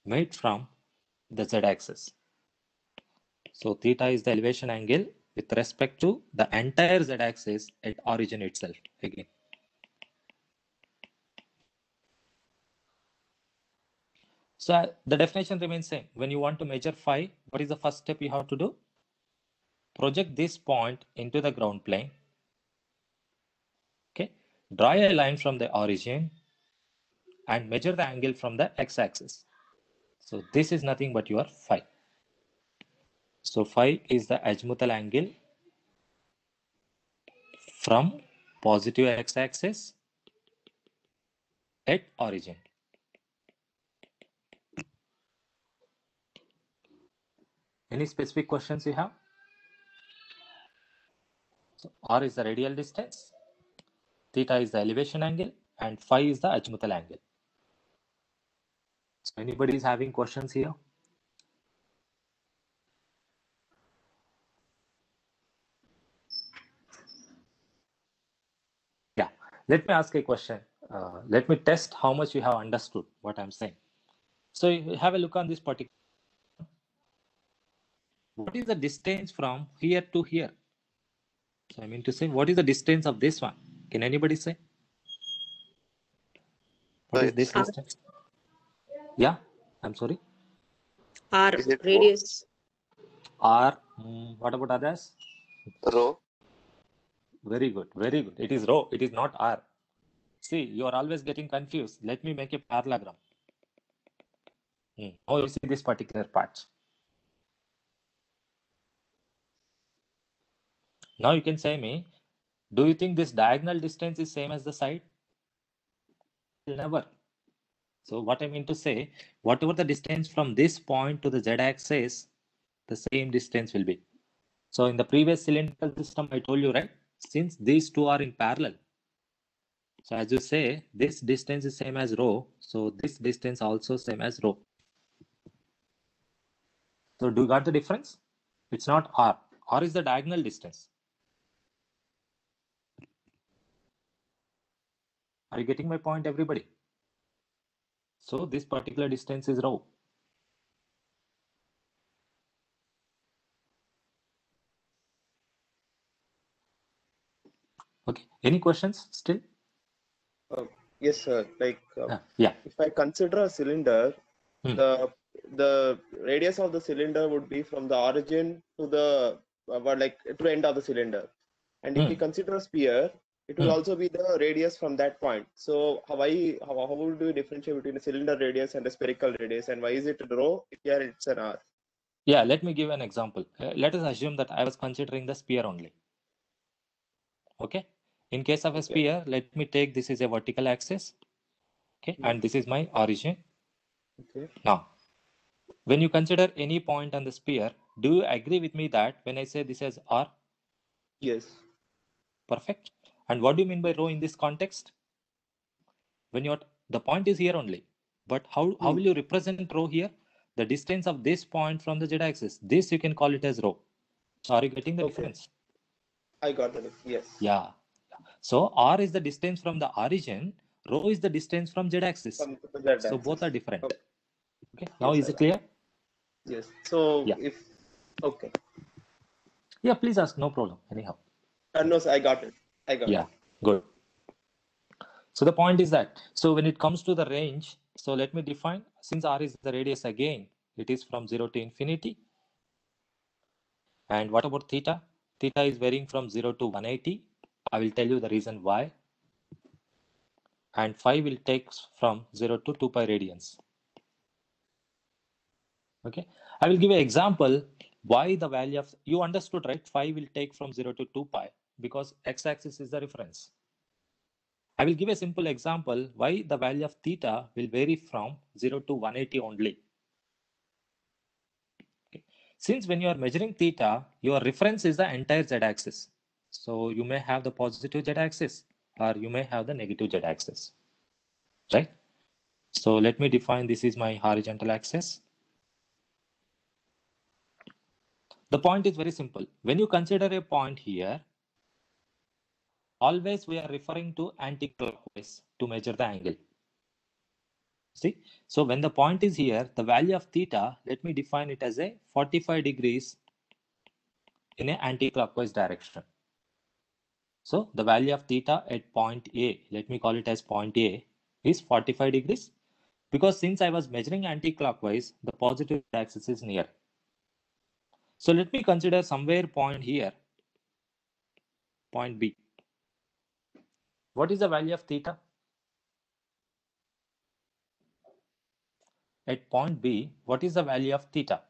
made from the z-axis. So theta is the elevation angle with respect to the entire z-axis at origin itself again. So the definition remains same. When you want to measure phi, what is the first step you have to do? Project this point into the ground plane. Okay. Draw a line from the origin and measure the angle from the x-axis. So this is nothing but your phi. So phi is the azimuthal angle from positive x-axis at origin. Any specific questions you have? So r is the radial distance, theta is the elevation angle, and phi is the azimuthal angle. So anybody is having questions here? Yeah, let me ask a question. Let me test how much you have understood what I'm saying. So you have a look on this particular. What is the distance from here to here? So I mean to say, what is the distance of this one? Can anybody say? What is this distance? Yeah, I'm sorry. R Is it radius. R. What about others? Rho? Very good, very good. It is rho. It is not R. See, you are always getting confused. Let me make a parallelogram. Now you see this particular part. Now you can say me, do you think this diagonal distance is same as the side? Never. So what I mean to say, whatever the distance from this point to the z-axis, the same distance will be. So in the previous cylindrical system, I told you, right? Since these two are in parallel, so as you say, this distance is same as rho. So this distance also same as rho. So do you got the difference? It's not r. R is the diagonal distance. Are you getting my point, everybody? So this particular distance is rho. Okay. Any questions still? Yes, sir. Yeah. If I consider a cylinder, the radius of the cylinder would be from the origin to the to end of the cylinder. And if we consider a sphere, it will also be the radius from that point. So how would we differentiate between a cylinder radius and a spherical radius, and why is it rho if here it's an r? Yeah, let me give an example. Let us assume that I was considering the sphere only. Okay. In case of a sphere, let me take this is a vertical axis. Okay. And this is my origin. Okay. Now, when you consider any point on the sphere, do you agree with me that when I say this as r? Yes. Perfect. And what do you mean by rho in this context? When the point is here only, but how will you represent rho here? The distance of this point from the z-axis. This you can call it as rho. So are you getting the difference? I got it. Yes. Yeah. So r is the distance from the origin. Rho is the distance from z-axis. So both are different. Okay. Now yes, is it clear? Yes. So yeah. Okay. Yeah, please ask. No problem. Anyhow. No, sir, I got it. Yeah. Good. So the point is that, so when it comes to the range, so let me define, since r is the radius again, it is from 0 to infinity. And what about theta? Theta is varying from 0 to 180. I will tell you the reason why. And phi will take from 0 to 2 pi radians. Okay. I will give an example why the value of, you understood, right? Phi will take from 0 to 2 pi because x-axis is the reference. I will give a simple example why the value of theta will vary from 0 to 180 only. Okay. Since when you are measuring theta, your reference is the entire z-axis. So you may have the positive z-axis or you may have the negative z-axis, right? So let me define, this is my horizontal axis. The point is very simple. When you consider a point here, always we are referring to anti-clockwise to measure the angle. See, so when the point is here, the value of theta, let me define it as a 45 degrees in an anti-clockwise direction. So the value of theta at point A, let me call it as point A, is 45 degrees. because since I was measuring anti-clockwise, the positive axis is near. So let me consider somewhere point here, point B. What is the value of theta? At point B, what is the value of theta?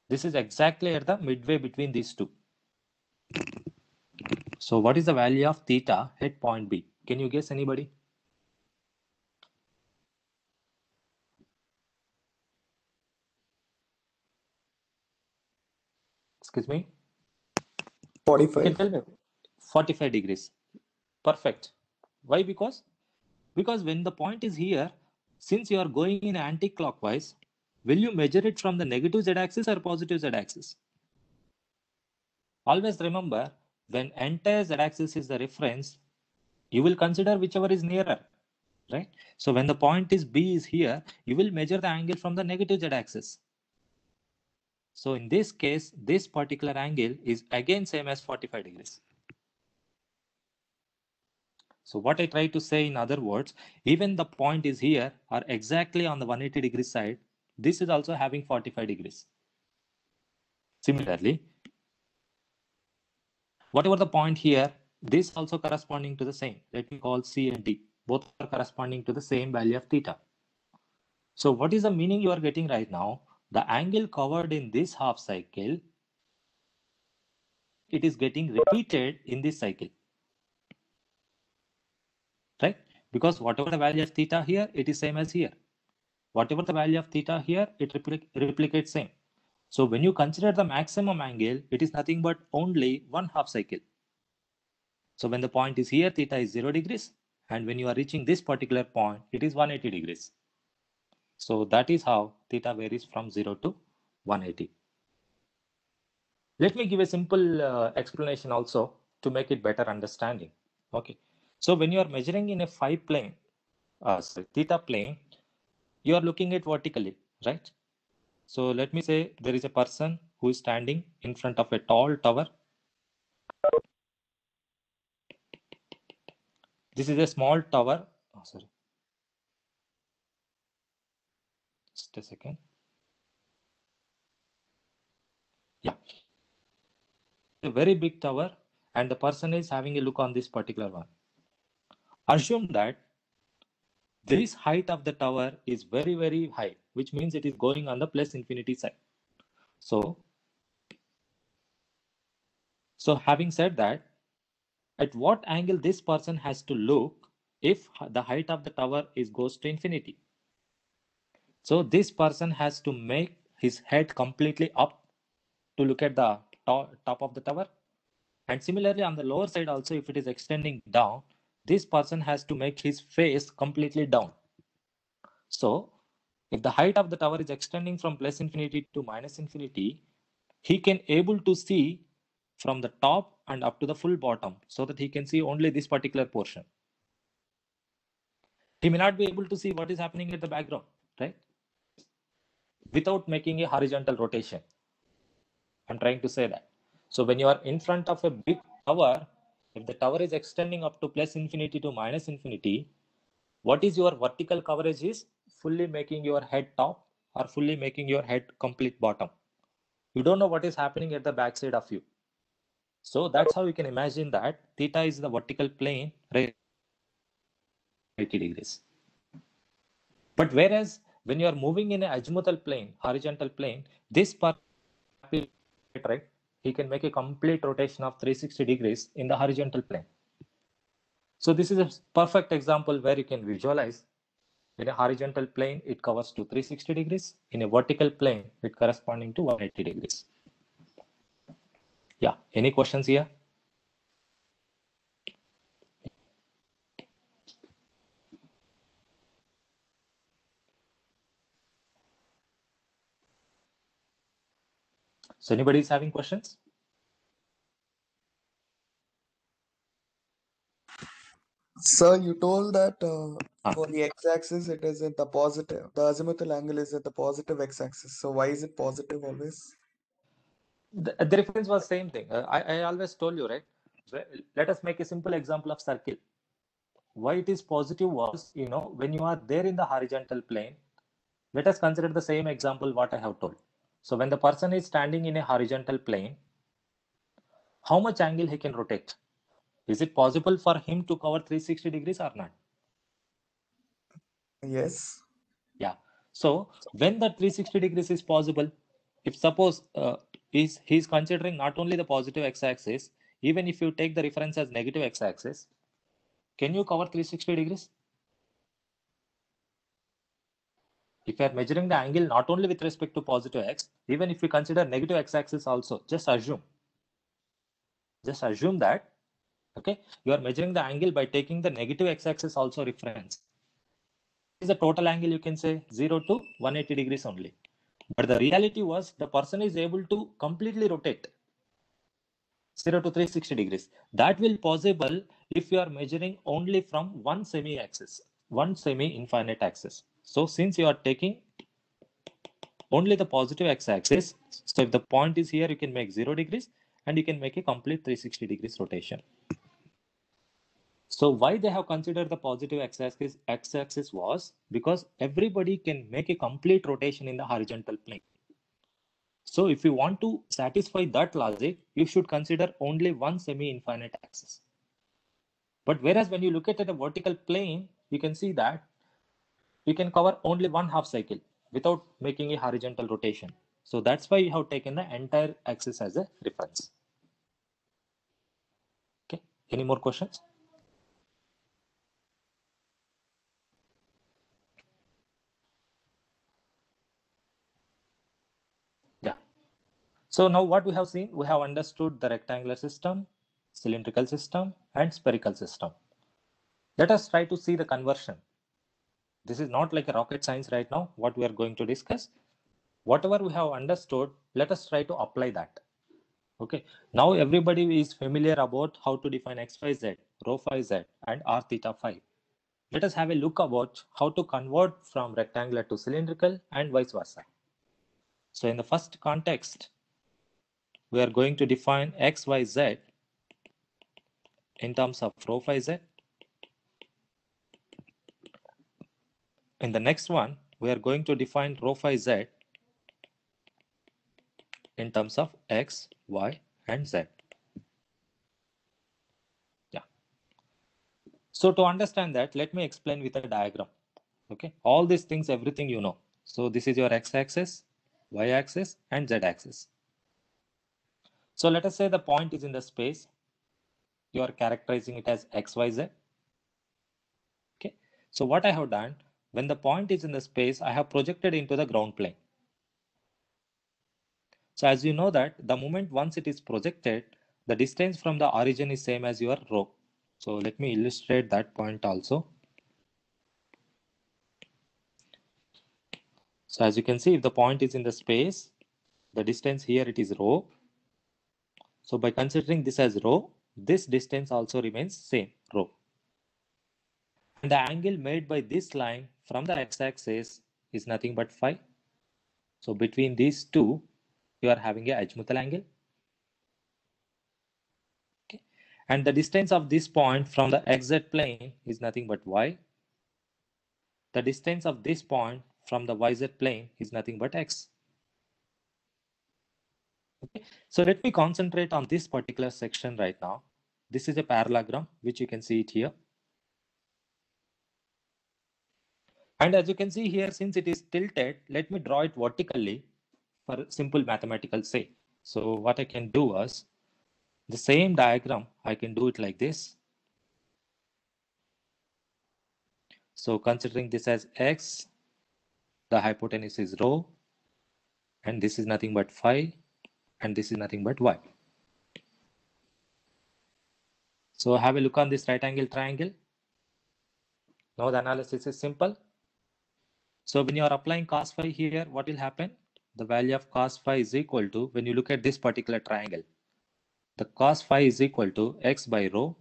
This is exactly at the midway between these two. So what is the value of theta at point B? Can you guess, anybody? Excuse me? 45. You can tell me. 45 degrees. Perfect. Why? Because when the point is here, since you are going in anti-clockwise, will you measure it from the negative z-axis or positive z-axis? Always remember, when entire z-axis is the reference, you will consider whichever is nearer, right? So when the point is B is here, you will measure the angle from the negative z-axis. So in this case, this particular angle is again same as 45 degrees. So what I try to say, in other words, even the point is here or exactly on the 180 degree side, this is also having 45 degrees. Similarly, whatever the point here, this also corresponding to the same. Let me call C and D. Both are corresponding to the same value of theta. So what is the meaning you are getting right now? The angle covered in this half cycle, it is getting repeated in this cycle. Right? Because whatever the value of theta here, it is same as here. Whatever the value of theta here, it replicates same. So when you consider the maximum angle, it is nothing but only one half cycle. So when the point is here, theta is 0 degrees. And when you are reaching this particular point, it is 180 degrees. So that is how theta varies from 0 to 180. Let me give a simple explanation also to make it better understanding. Okay. So when you are measuring in a phi plane, theta plane, you are looking at vertically, right? So let me say there is a person who is standing in front of a tall tower. This is a small tower. Oh, sorry. Just a second. Yeah. A very big tower, and the person is having a look on this particular one. Assume that this height of the tower is very, very high, which means it is going on the plus infinity side. So having said that, at what angle this person has to look if the height of the tower goes to infinity? So this person has to make his head completely up to look at the top of the tower. And similarly, on the lower side also, if it is extending down, this person has to make his face completely down. So if the height of the tower is extending from plus infinity to minus infinity, he can able to see from the top and up to the full bottom, so that he can see only this particular portion. He may not be able to see what is happening at the background, right? Without making a horizontal rotation. I'm trying to say that. So when you are in front of a big tower, if the tower is extending up to plus infinity to minus infinity, what is your vertical coverage is fully making your head top or fully making your head complete bottom. You don't know what is happening at the backside of you. So that's how you can imagine that theta is the vertical plane, right? 80 degrees. But whereas when you are moving in an azimuthal plane, horizontal plane, this part, right, he can make a complete rotation of 360 degrees in the horizontal plane. So this is a perfect example where you can visualize in a horizontal plane, it covers to 360 degrees. In a vertical plane, it corresponding to 180 degrees. Yeah, any questions here? So anybody is having questions? Sir, you told that for the x-axis it is at the positive, the azimuthal angle is at the positive x-axis. So why is it positive always? The reference was same thing. I always told you, right? Let us make a simple example of circle. why it is positive was, when you are there in the horizontal plane, let us consider the same example what I have told. So when the person is standing in a horizontal plane, how much angle he can rotate? Is it possible for him to cover 360 degrees or not? Yes. Yeah. So when the 360 degrees is possible, if suppose he's considering not only the positive x-axis, even if you take the reference as negative x-axis, can you cover 360 degrees? If you are measuring the angle not only with respect to positive x, even if you consider negative x-axis also, just assume that, okay, you are measuring the angle by taking the negative x-axis also reference. Is the total angle, you can say 0 to 180 degrees only. But the reality was the person is able to completely rotate 0 to 360 degrees. That will possible if you are measuring only from one semi-infinite axis. So since you are taking only the positive x-axis, so if the point is here, you can make 0 degrees and you can make a complete 360 degrees rotation. So why they have considered the positive x-axis was because everybody can make a complete rotation in the horizontal plane. So if you want to satisfy that logic, you should consider only one semi-infinite axis. But whereas when you look at a vertical plane, you can see that you can cover only one half cycle without making a horizontal rotation. So that's why you have taken the entire axis as a reference. Okay, any more questions? Yeah. So now what we have seen, we have understood the rectangular system, cylindrical system, and spherical system. Let us try to see the conversion. This is not like a rocket science right now, what we are going to discuss. Whatever we have understood, let us try to apply that. Okay, now everybody is familiar about how to define x, y, z, rho phi z, and r theta phi. Let us have a look about how to convert from rectangular to cylindrical and vice versa. So in the first context, we are going to define x, y, z in terms of rho phi z. In the next one, we are going to define rho phi z in terms of x, y, and z. Yeah. So to understand that, let me explain with a diagram. Okay, all these things, everything you know. So this is your x-axis, y-axis, and z-axis. So let us say the point is in the space. You are characterizing it as x, y, z. Okay. So what I have done, when the point is in the space, I have projected into the ground plane. So as you know that the moment once it is projected, the distance from the origin is same as your rho. So let me illustrate that point also. So as you can see, if the point is in the space, the distance here it is rho. So by considering this as rho, this distance also remains same, rho. And the angle made by this line from the x-axis is nothing but phi. So between these two, you are having a azimuthal angle. Okay. And the distance of this point from the xz plane is nothing but y. The distance of this point from the yz plane is nothing but x. Okay. So let me concentrate on this particular section right now. This is a parallelogram, which you can see it here. And as you can see here, since it is tilted, let me draw it vertically for simple mathematical sake. So what I can do is, the same diagram, I can do it like this. So considering this as x, the hypotenuse is rho, and this is nothing but phi, and this is nothing but y. So have a look on this right angle triangle. Now the analysis is simple. So when you are applying cos phi here, what will happen? The value of cos phi is equal to, when you look at this particular triangle, the cos phi is equal to x by rho.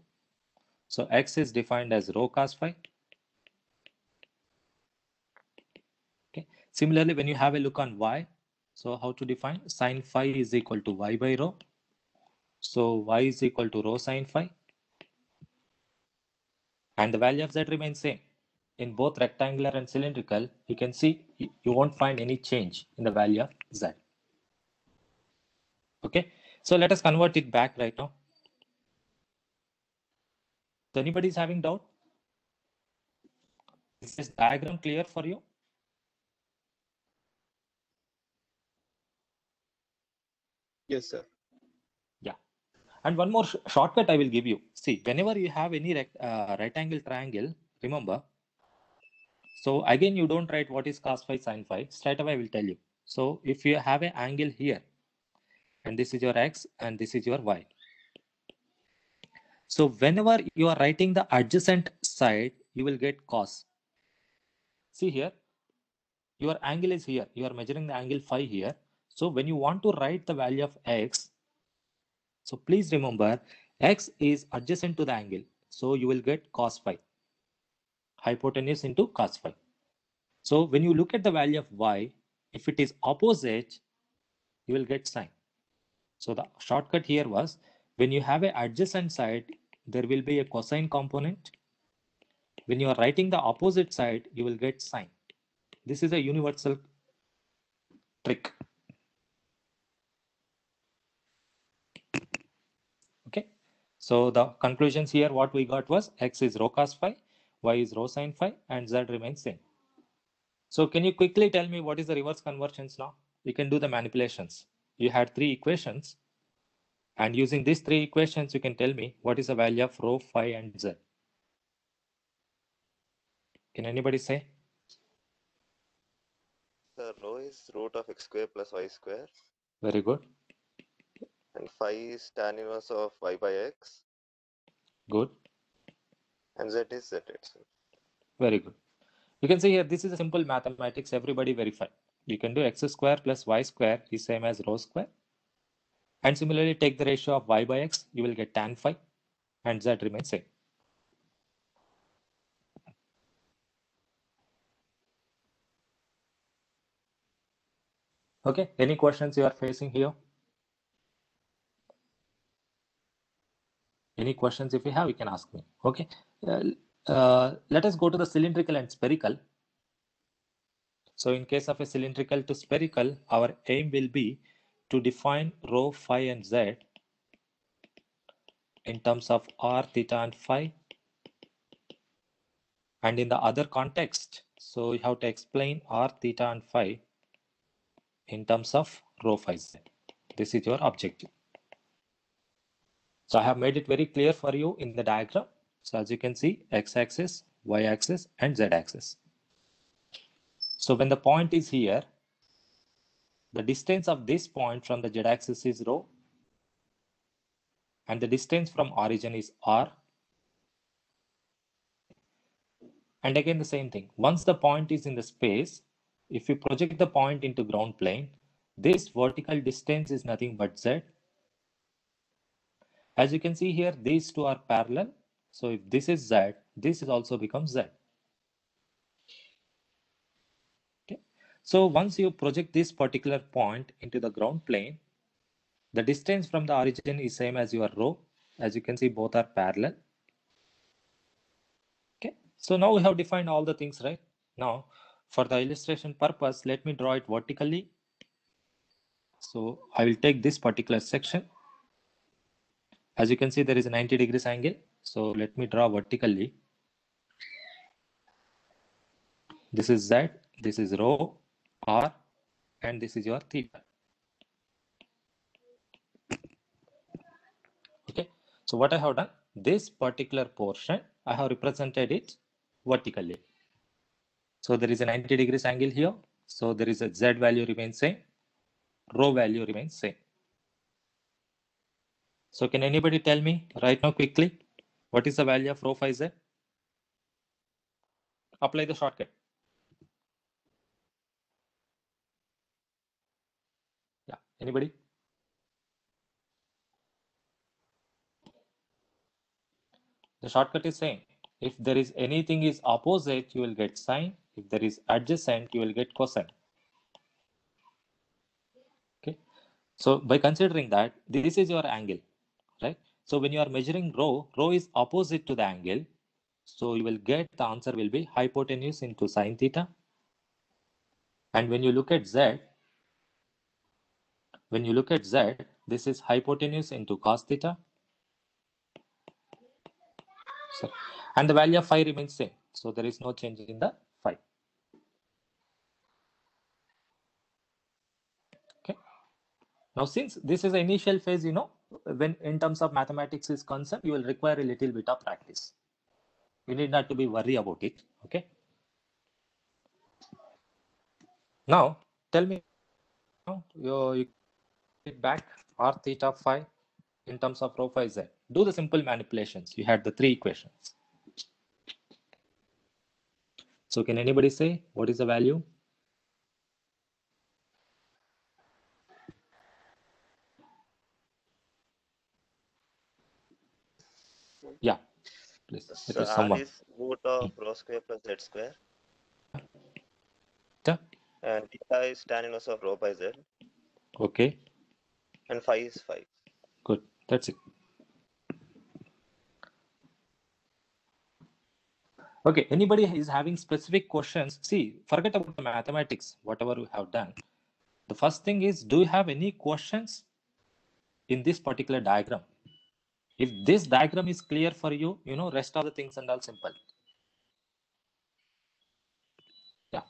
So x is defined as rho cos phi. Okay. Similarly, when you have a look on y, so how to define? Sin phi is equal to y by rho. So y is equal to rho sin phi. and the value of z remains same. In both rectangular and cylindrical, you can see you won't find any change in the value of z. Okay, so let us convert it back right now. So anybody is having doubt? Is this diagram clear for you? Yes, sir. Yeah. And one more shortcut I will give you. See, whenever you have any right angle triangle, remember, so again, you don't write what is cos phi sin phi. Straight away I will tell you. So if you have an angle here, and this is your x and this is your y. So whenever you are writing the adjacent side, you will get cos. See here, your angle is here. You are measuring the angle phi here. So when you want to write the value of x, so please remember x is adjacent to the angle. So you will get cos phi. Hypotenuse into cos phi. So when you look at the value of y, if it is opposite, you will get sine. So the shortcut here was when you have an adjacent side, there will be a cosine component. When you are writing the opposite side, you will get sine. This is a universal trick. Okay. So the conclusions here, what we got was x is rho cos phi, y is rho sin phi, and z remains same. So can you quickly tell me what is the reverse conversions now? You can do the manipulations. You had 3 equations. And using these 3 equations, you can tell me what is the value of rho, phi, and z. Can anybody say? The rho is root of x square plus y square. Very good. And phi is tan inverse of y by x. Good. And z is z itself. Very good. You can see here, this is a simple mathematics. Everybody verify. You can do x square plus y square is same as rho square. And similarly, take the ratio of y by x. You will get tan phi. And z remains same. Okay. Any questions you are facing here? Any questions if you have, you can ask me. Okay. Let us go to the cylindrical and spherical. So in case of a cylindrical to spherical, our aim will be to define rho, phi, and z in terms of r, theta, and phi. And in the other context, so you have to explain r, theta, and phi in terms of rho, phi, z. This is your objective. So I have made it very clear for you in the diagram. So as you can see, x-axis, y-axis, and z-axis. So when the point is here, the distance of this point from the z-axis is rho, and the distance from origin is r. And again the same thing. Once the point is in the space, if you project the point into ground plane, this vertical distance is nothing but z. As you can see here, these two are parallel. So if this is z, this is also becomes z. Okay. So once you project this particular point into the ground plane, the distance from the origin is same as your rho. As you can see, both are parallel. Okay. So now we have defined all the things, right? Now, for the illustration purpose, let me draw it vertically. So I will take this particular section. As you can see, there is a 90 degrees angle. So let me draw vertically. This is z, this is rho, r, and this is your theta. Okay. So what I have done, this particular portion, I have represented it vertically. So there is a 90 degrees angle here. So there is a z value remains same, rho value remains same. So can anybody tell me right now quickly, what is the value of rho phi z? Apply the shortcut. Yeah, anybody? The shortcut is same. If there is anything is opposite, you will get sine. If there is adjacent, you will get cosine. Okay. So by considering that, this is your angle, right? So when you are measuring rho, rho is opposite to the angle. So you will get the answer will be hypotenuse into sine theta. And when you look at Z, this is hypotenuse into cos theta. So, and the value of phi remains same. So there is no change in the phi. Okay. Now, since this is the initial phase, you know, when in terms of mathematics is concerned, you will require a little bit of practice. You need not to be worried about it. Okay. Now, tell me, you get back r theta phi in terms of rho phi z. Do the simple manipulations. You had the three equations. So can anybody say what is the value? Yeah, please. So R someone. is root of rho square plus z square. Yeah. And theta is tan inverse of rho by z. Okay. And phi is phi. Good. That's it. Okay. Anybody is having specific questions? See, forget about the mathematics, whatever you have done. The first thing is, do you have any questions in this particular diagram? If this diagram is clear for you, you know, rest of the things and all simple. Yeah.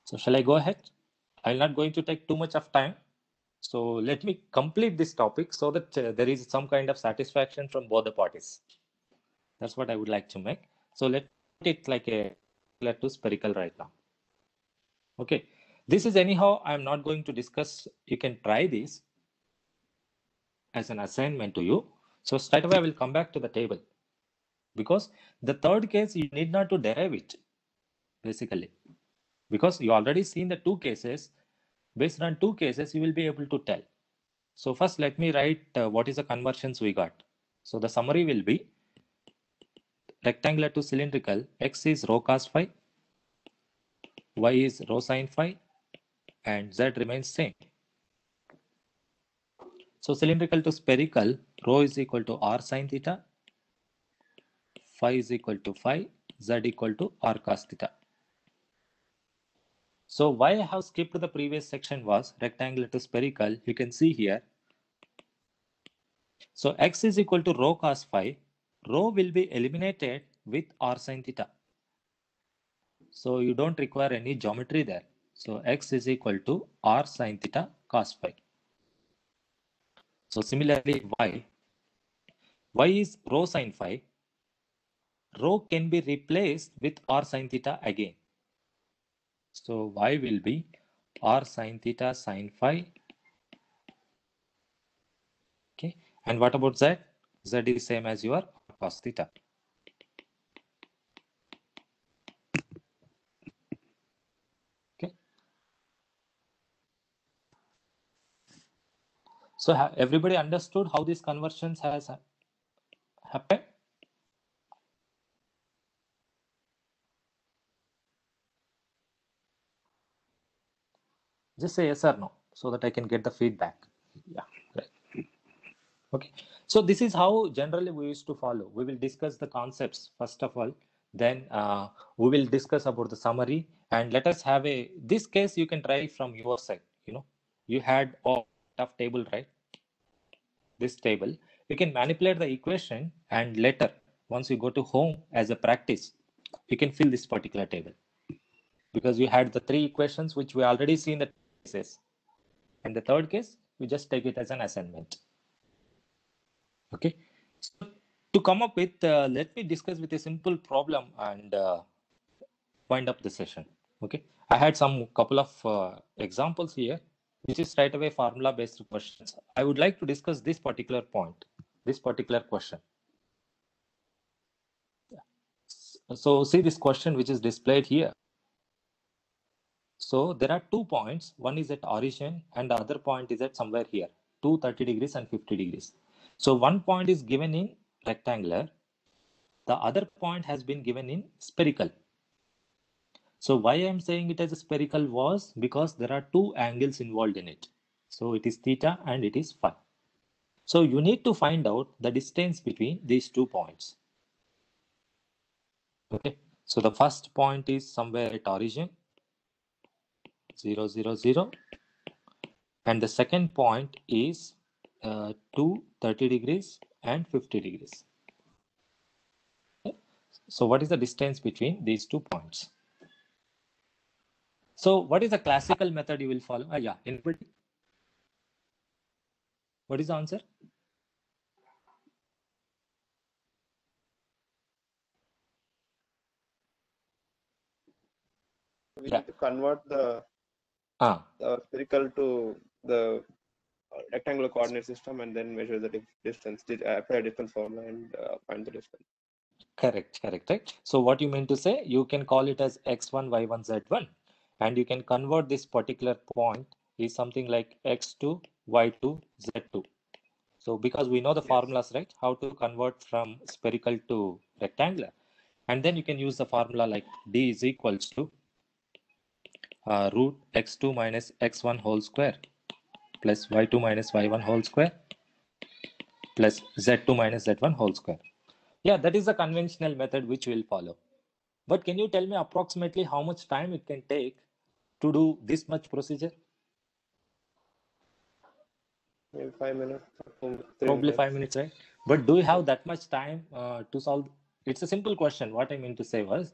So shall I go ahead? I'm not going to take too much of time. So let me complete this topic so that there is some kind of satisfaction from both the parties. That's what I would like to make. So let it like a to spherical right now. Okay. This is anyhow, I'm not going to discuss. You can try this as an assignment to you. So straight away I will come back to the table, because the third case you need not to derive it basically, because you already seen the two cases. Based on two cases you will be able to tell. So first let me write what is the conversions we got. So the summary will be rectangular to cylindrical, x is rho cos phi, y is rho sin phi, and z remains same. So cylindrical to spherical, rho is equal to r sin theta, phi is equal to phi, z equal to r cos theta. So why I have skipped the previous section was rectangular to spherical. You can see here. So x is equal to rho cos phi. Rho will be eliminated with r sin theta. So you don't require any geometry there. So x is equal to r sin theta cos phi. So similarly y is rho sin phi. Rho can be replaced with r sin theta again. So y will be r sin theta sin phi. Okay. And what about z? Z is same as your cos theta. Okay. So everybody understood how these conversions has happened? Just say yes or no so that I can get the feedback. Yeah, right. Okay. So this is how generally we used to follow. We will discuss the concepts first of all. Then we will discuss about the summary, and let us have this case you can try from your side. You know, you had all of table, right? This table, you can manipulate the equation, and later once you go to home as a practice, you can fill this particular table, because you had the three equations which we already see in the cases, and the third case we just take it as an assignment. Okay, so to come up with let me discuss with a simple problem and wind up the session. Okay, I had some couple of examples here, which is straight away formula based questions. I would like to discuss this particular point, this particular question. So see this question which is displayed here. So there are 2 points. One is at origin and the other point is at somewhere here, 230 degrees and 50 degrees. So one point is given in rectangular. The other point has been given in spherical. So why I am saying it as a spherical was because there are 2 angles involved in it. So it is theta and it is phi. So you need to find out the distance between these 2 points. Okay, so the first point is somewhere at origin, 0, 0, 0. And the second point is 2, 30 degrees and 50 degrees. Okay. So what is the distance between these 2 points? So what is the classical method you will follow? Yeah, input. What is the answer? We need to convert the spherical to the rectangular coordinate system and then measure the distance, apply a distance formula and find the distance. Correct, right? So what you mean to say, you can call it as x1, y1, z1, and you can convert this particular point is something like x2, y2, z2. So because we know the formulas, right? How to convert from spherical to rectangular. And then you can use the formula like d is equals to root x2 minus x1 whole square plus y2 minus y1 whole square plus z2 minus z1 whole square. Yeah, that is the conventional method which we'll follow. But can you tell me approximately how much time it can take to do this much procedure? Maybe 5 minutes. Probably 5 minutes, right? But do you have that much time to solve? It's a simple question. What I mean to say was,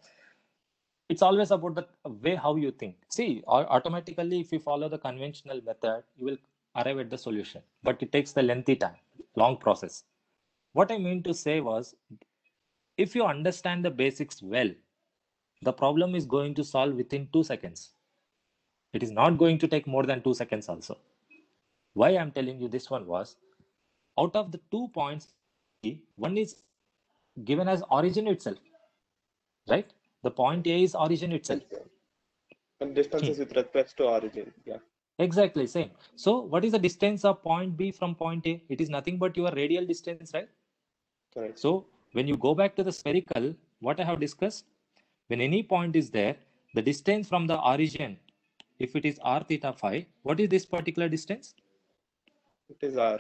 it's always about the way how you think. See, automatically, if you follow the conventional method, you will arrive at the solution. But it takes the lengthy time, long process. What I mean to say was, if you understand the basics well, the problem is going to solve within 2 seconds. It is not going to take more than 2 seconds also. Why I'm telling you this one was, out of the 2 points, one is given as origin itself, right? The point A is origin itself. And distance is with respect to origin. Yeah. Exactly, same. So what is the distance of point B from point A? It is nothing but your radial distance, right? Correct. So when you go back to the spherical, what I have discussed, when any point is there, the distance from the origin, if it is r theta phi, what is this particular distance? It is r.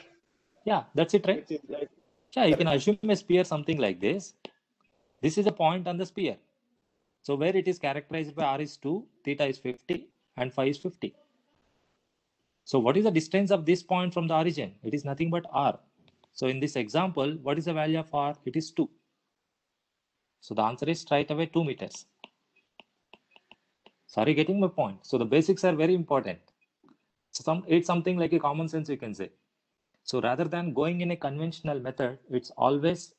Yeah, that's it, right? Which is like, yeah, you can assume a sphere something like this. This is a point on the sphere. So where it is characterized by r is 2, theta is 50, and phi is 50. So what is the distance of this point from the origin? It is nothing but r. So in this example, what is the value of r? It is 2. So the answer is straight away 2 meters. Sorry, getting my point. So the basics are very important. So it's something like a common sense, you can say. So rather than going in a conventional method, it's always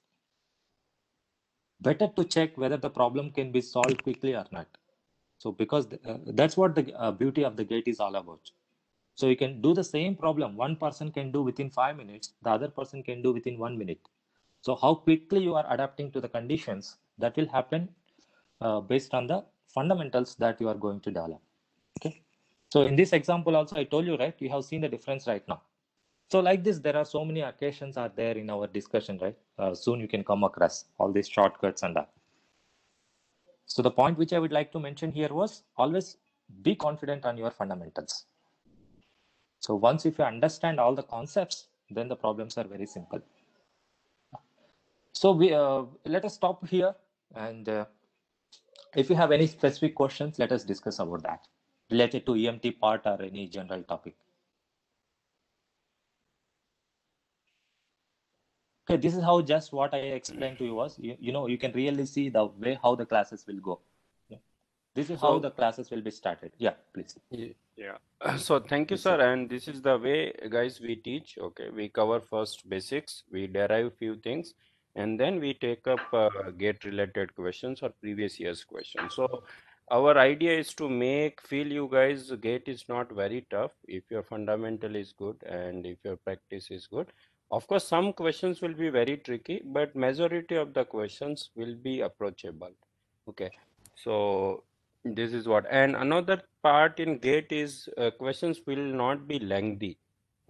better to check whether the problem can be solved quickly or not. So because that's what the beauty of the gate is all about. So you can do the same problem. One person can do within 5 minutes. The other person can do within 1 minute. So how quickly you are adapting to the conditions, that will happen based on the fundamentals that you are going to develop. Okay. So in this example also, I told you, right, you have seen the difference right now. So like this, there are so many occasions are there in our discussion, right? Soon you can come across all these shortcuts and that. So the point which I would like to mention here was, always be confident on your fundamentals. So once if you understand all the concepts, then the problems are very simple. So we let us stop here, and if you have any specific questions, let us discuss about that related to EMT part or any general topic. Okay, this is how just what I explained to you was, you know, you can really see the way how the classes will go. This is how the classes will be started. Yeah, please. Yeah. So thank you, sir. And this is the way, guys, we teach. Okay, we cover first basics, we derive few things, and then we take up gate related questions or previous year's questions. So our idea is to feel you guys gate is not very tough if your fundamental is good and if your practice is good. Of course, some questions will be very tricky, but majority of the questions will be approachable. Okay, so this is what. And another part in gate is questions will not be lengthy.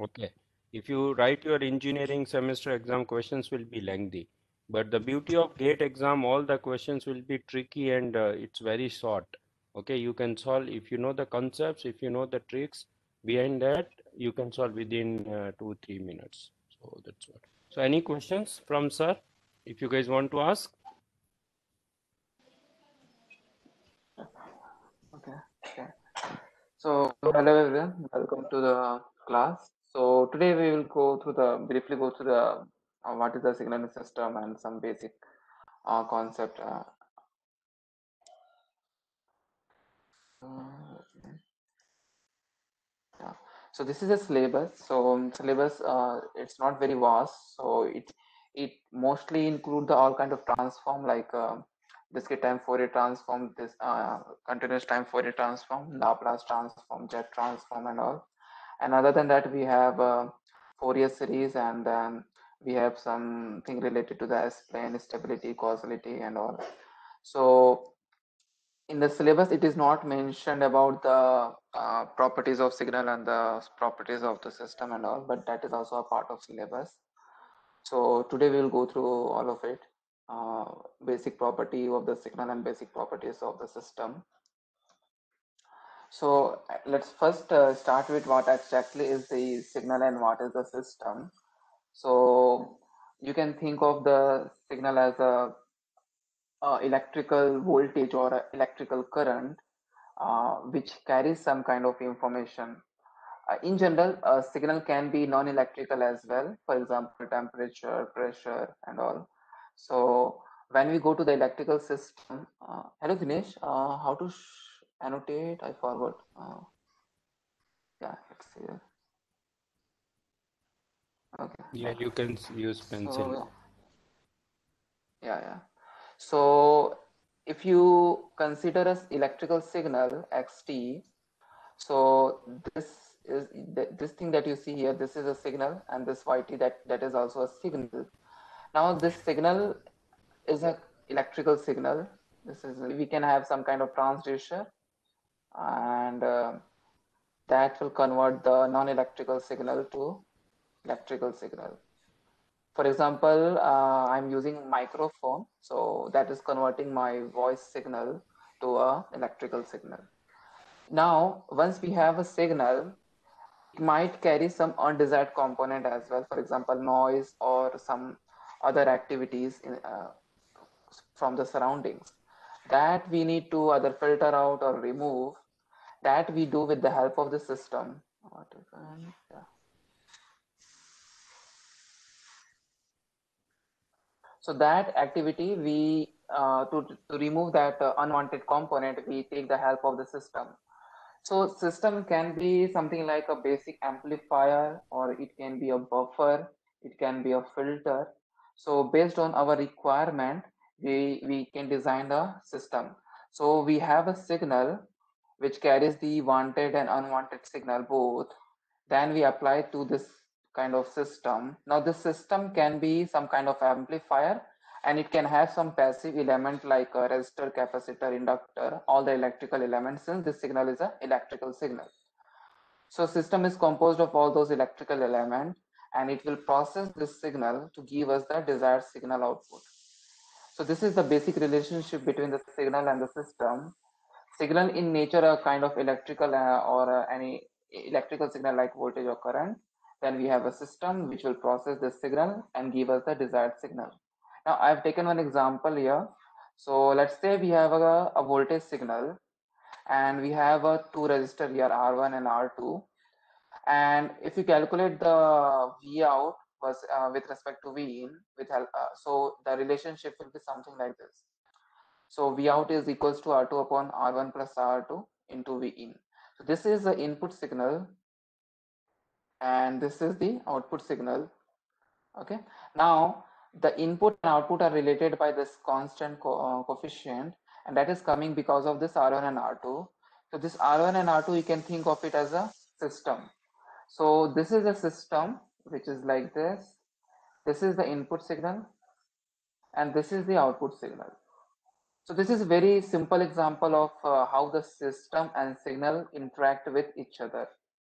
Okay, if you write your engineering semester exam, questions will be lengthy, but the beauty of gate exam, all the questions will be tricky and it's very short. Okay, you can solve if you know the concepts, if you know the tricks behind that, you can solve within 2-3 minutes. So that's what. So any questions from sir, if you guys want to ask? So hello everyone, welcome to the class. So today we will briefly go through the what is the signaling system and some basic concept. Yeah. So this is a syllabus. So syllabus it's not very vast. So it mostly include the all kind of transform like discrete time Fourier transform, this continuous time Fourier transform, Laplace transform, jet transform, and all. And other than that, we have Fourier series, and then we have something related to the S-plane, stability, causality, and all. So in the syllabus, it is not mentioned about the properties of signal and the properties of the system and all, but that is also a part of syllabus. So today we will go through all of it, basic property of the signal and basic properties of the system. So let's first start with what exactly is the signal and what is the system. So you can think of the signal as a electrical voltage or a electrical current which carries some kind of information. In general, a signal can be non-electrical as well, for example, temperature, pressure, and all. So when we go to the electrical system, hello Dinesh, how to annotate? I forgot. Yeah, let's see. Okay. Yeah, you can use pencil. So, yeah. So if you consider as electrical signal xt, so this thing that you see here, this is a signal, and this yt that is also a signal. Now this signal is a electrical signal. This is, we can have some kind of transducer, and that will convert the non-electrical signal to electrical signal. For example, I'm using microphone, so that is converting my voice signal to a electrical signal. Now, once we have a signal, it might carry some undesired component as well. For example, noise or some other activities from the surroundings that we need to either filter out or remove. That we do with the help of the system. So that activity, we to remove that unwanted component, we take the help of the system. So system can be something like a basic amplifier, or it can be a buffer, it can be a filter. So based on our requirement, we can design the system. So we have a signal which carries the wanted and unwanted signal both. Then we apply to this kind of system. Now this system can be some kind of amplifier, and it can have some passive element like a resistor, capacitor, inductor, all the electrical elements, since this signal is an electrical signal. So system is composed of all those electrical elements, and it will process this signal to give us the desired signal output. So this is the basic relationship between the signal and the system. Signal in nature are kind of electrical or any electrical signal like voltage or current. Then we have a system which will process this signal and give us the desired signal. Now I've taken one example here. So let's say we have a voltage signal, and we have a two resistor here, R1 and R2. And if you calculate the V out was with respect to V in, so the relationship will be something like this. So V out is equals to R2 upon R1 plus R2 into V in. So this is the input signal, and this is the output signal. Okay. Now the input and output are related by this constant coefficient, and that is coming because of this R1 and R2. So this R1 and R2, you can think of it as a system. So this is a system which is like this. This is the input signal, and this is the output signal. So this is a very simple example of how the system and signal interact with each other.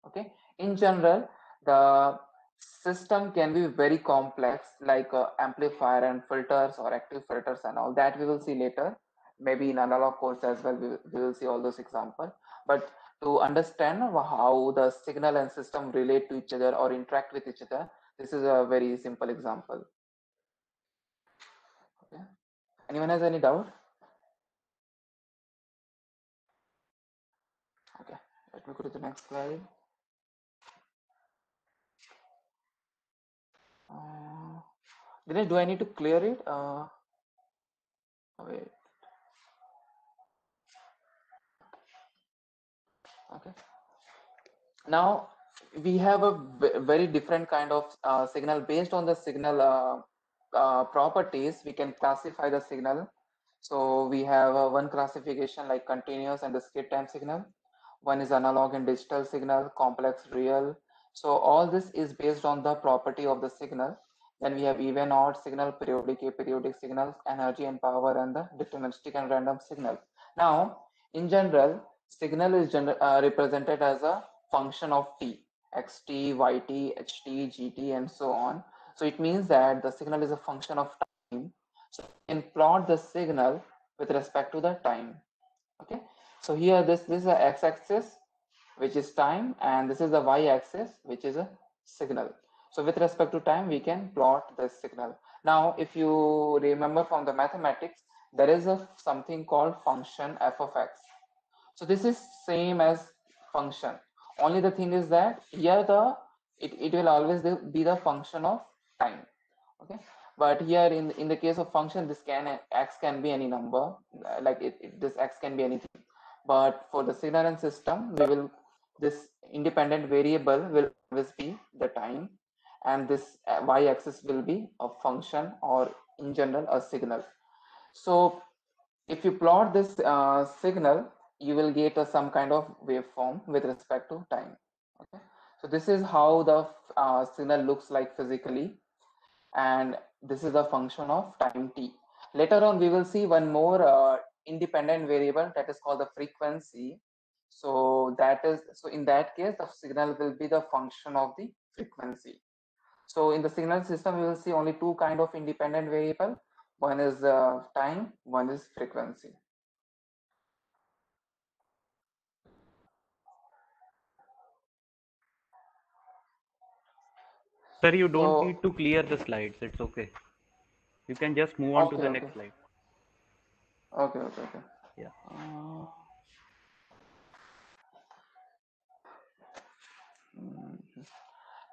Okay. In general, the system can be very complex, like amplifier and filters or active filters and all that we will see later. Maybe in analog course as well, we will see all those examples. But to understand how the signal and system relate to each other or interact with each other, this is a very simple example. Okay. Anyone has any doubt? Okay, let Let me go to the next slide. Dinesh, do I need to clear it? Wait. Okay. Now we have a very different kind of signal. Based on the signal properties, we can classify the signal. So we have one classification like continuous and discrete time signal. One is analog and digital signal, complex, real. So all this is based on the property of the signal. Then we have even, odd signal, periodic, aperiodic signals, energy and power, and the deterministic and random signal. Now, in general, signal is represented as a function of t, xt, yt, ht, gt, and so on. So it means that the signal is a function of time. So you can plot the signal with respect to the time. Okay. So here this is a x-axis, which is time, and this is the y-axis, which is a signal. So with respect to time, we can plot the signal. Now, if you remember from the mathematics, there is a something called function f of x. So this is same as function. Only the thing is that here it will always be the function of time. Okay. But here in the case of function, this x can be any number, like this x can be anything. But for the signal and system, this independent variable will always be the time, and this y-axis will be a function, or in general a signal. So if you plot this signal, you will get some kind of waveform with respect to time. Okay, so this is how the signal looks like physically, and this is the function of time t. Later on, we will see one more independent variable that is called the frequency. So in that case, the signal will be the function of the frequency. So in the signal system, we will see only two kind of independent variable. One is time, one is frequency. Sir, you don't need to clear the slides. It's okay. You can just move on to the next slide. Okay. Yeah.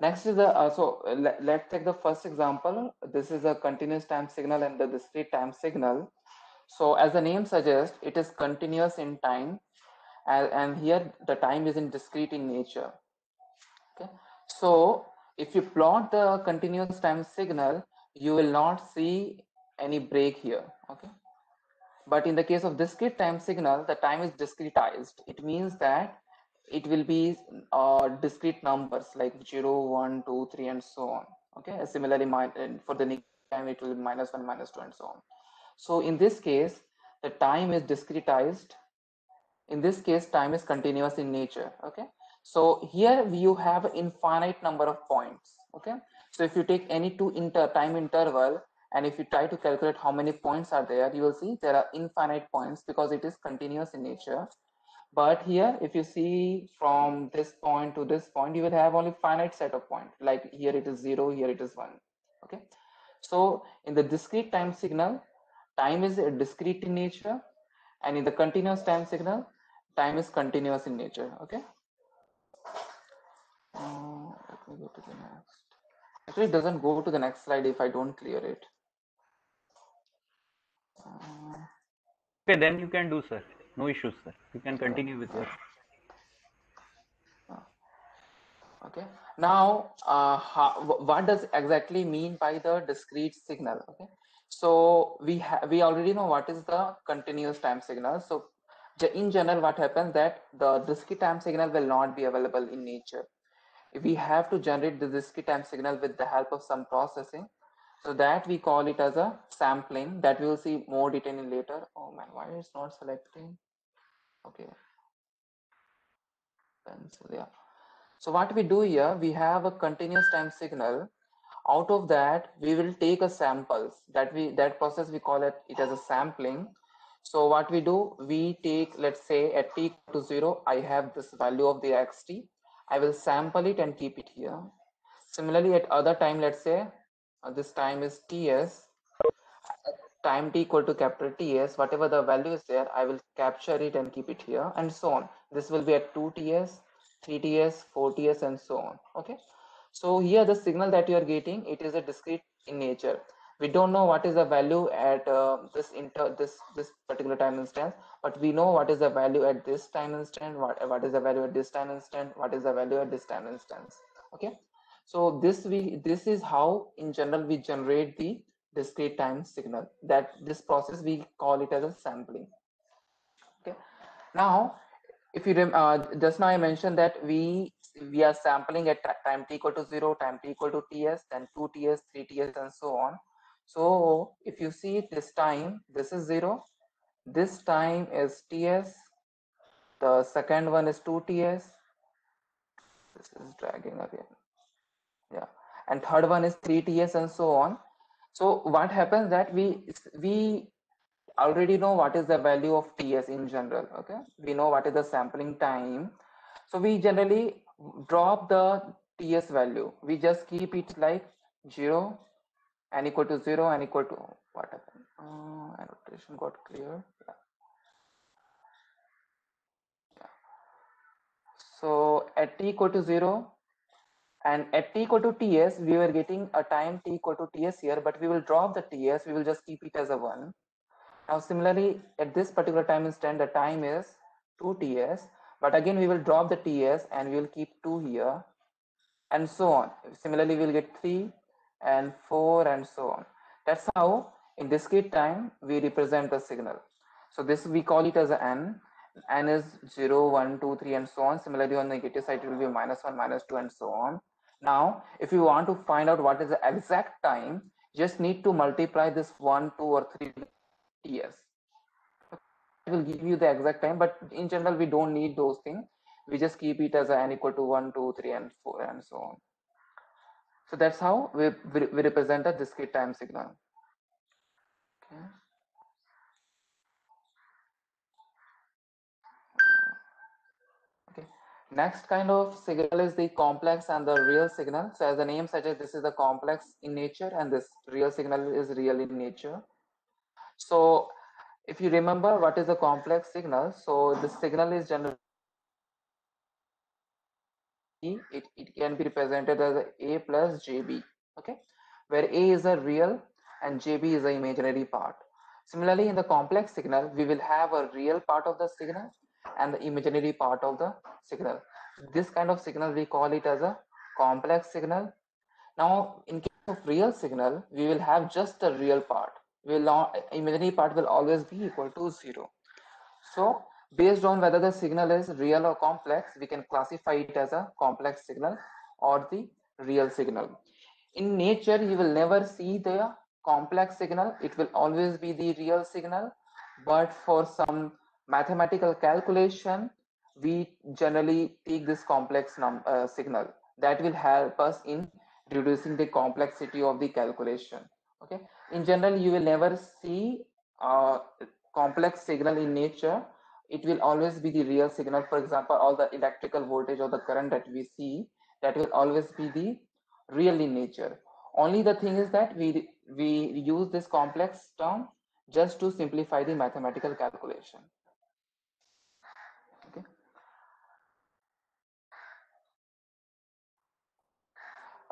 Next is let's take the first example. This is a continuous time signal and the discrete time signal. So as the name suggests, it is continuous in time, and here the time is in discrete in nature. Okay. So if you plot the continuous time signal, you will not see any break here. Okay. But in the case of discrete time signal, the time is discretized. It means that it will be discrete numbers like 0, 1, 2, 3, and so on. Okay. Similarly, for the negative time, it will be -1, -2, and so on. So in this case, the time is discretized. In this case, time is continuous in nature. Okay. So here you have an infinite number of points. Okay. So if you take any two time interval, and if you try to calculate how many points are there, you will see there are infinite points because it is continuous in nature. But here, if you see from this point to this point, you will have only finite set of points. Like here it is 0, here it is 1. Okay. So in the discrete time signal, time is discrete in nature, and in the continuous time signal, time is continuous in nature. Okay. Let me go to the next. Actually, it doesn't go to the next slide if I don't clear it. Okay, then you can do, sir. No issues, sir. You can continue with your. Okay. Now, what does exactly mean by the discrete signal? Okay. So we already know what is the continuous time signal. So in general, what happens that the discrete time signal will not be available in nature. We have to generate the discrete time signal with the help of some processing. So that we call it as a sampling, that we will see more detail in later. Oh man, why is not selecting? Okay. Pencil, yeah. So what we do here, we have a continuous time signal. Out of that, we will take a samples. That process we call it as a sampling. So what we do, we take, let's say at t equal to 0, I have this value of the xt. I will sample it and keep it here. Similarly, at other time, let's say this time is ts. time t equal to capital Ts, whatever the value is there, I will capture it and keep it here, and so on. This will be at 2Ts, 3Ts, 4Ts, and so on. Okay. So here the signal that you are getting, it is a discrete in nature. We don't know what is the value at this particular time instance, but we know what is the value at this time instant, what is the value at this time instant, what is the value at this time instance. Okay. So this is how in general we generate the discrete time signal. That this process we call it as a sampling. Okay. Now, if you just now I mentioned that we are sampling at time t equal to 0, time t equal to Ts, then 2Ts, 3Ts, and so on. So if you see this time, this is 0, this time is Ts, the second one is 2Ts, this is dragging again, yeah, and third one is 3Ts, and so on. So what happens that we already know what is the value of Ts in general. Okay, we know what is the sampling time, so we generally drop the Ts value. We just keep it like 0, n equal to 0, n equal to what happened, annotation got clear. Yeah. So at t equal to 0 and at t equal to Ts, we were getting a time t equal to Ts here, but we will drop the Ts, we will just keep it as a 1. Now similarly, at this particular time instant, the time is 2Ts, but again we will drop the Ts and we will keep 2 here, and so on. Similarly, we will get 3 and 4 and so on. That's how in discrete time we represent the signal. So this we call it as a n. N is 0, 1, 2, 3, and so on. Similarly, on the negative side, it will be -1, -2, and so on. Now, if you want to find out what is the exact time, just need to multiply this 1, 2, or 3 Ts. It will give you the exact time, but in general, we don't need those things. We just keep it as n equal to 1, 2, 3, and 4, and so on. So that's how we represent a discrete time signal. Okay. Okay. Next kind of signal is the complex and the real signal. So as the name suggests, this is the complex in nature, and this real signal is real in nature. So if you remember what is a complex signal, so the signal is generally it can be represented as A plus JB, okay, where A is a real and JB is the imaginary part. Similarly, in the complex signal, we will have a real part of the signal and the imaginary part of the signal. This kind of signal we call it as a complex signal. Now, in case of real signal, we will have just the real part. Imaginary part will always be equal to 0. So based on whether the signal is real or complex, we can classify it as a complex signal or the real signal. In nature, you will never see the complex signal. It will always be the real signal. But for some mathematical calculation, we generally take this complex signal. That will help us in reducing the complexity of the calculation. Okay. In general, you will never see complex signal in nature. It will always be the real signal. For example, all the electrical voltage or the current that we see, that will always be the real in nature. Only the thing is that we use this complex term just to simplify the mathematical calculation. Okay.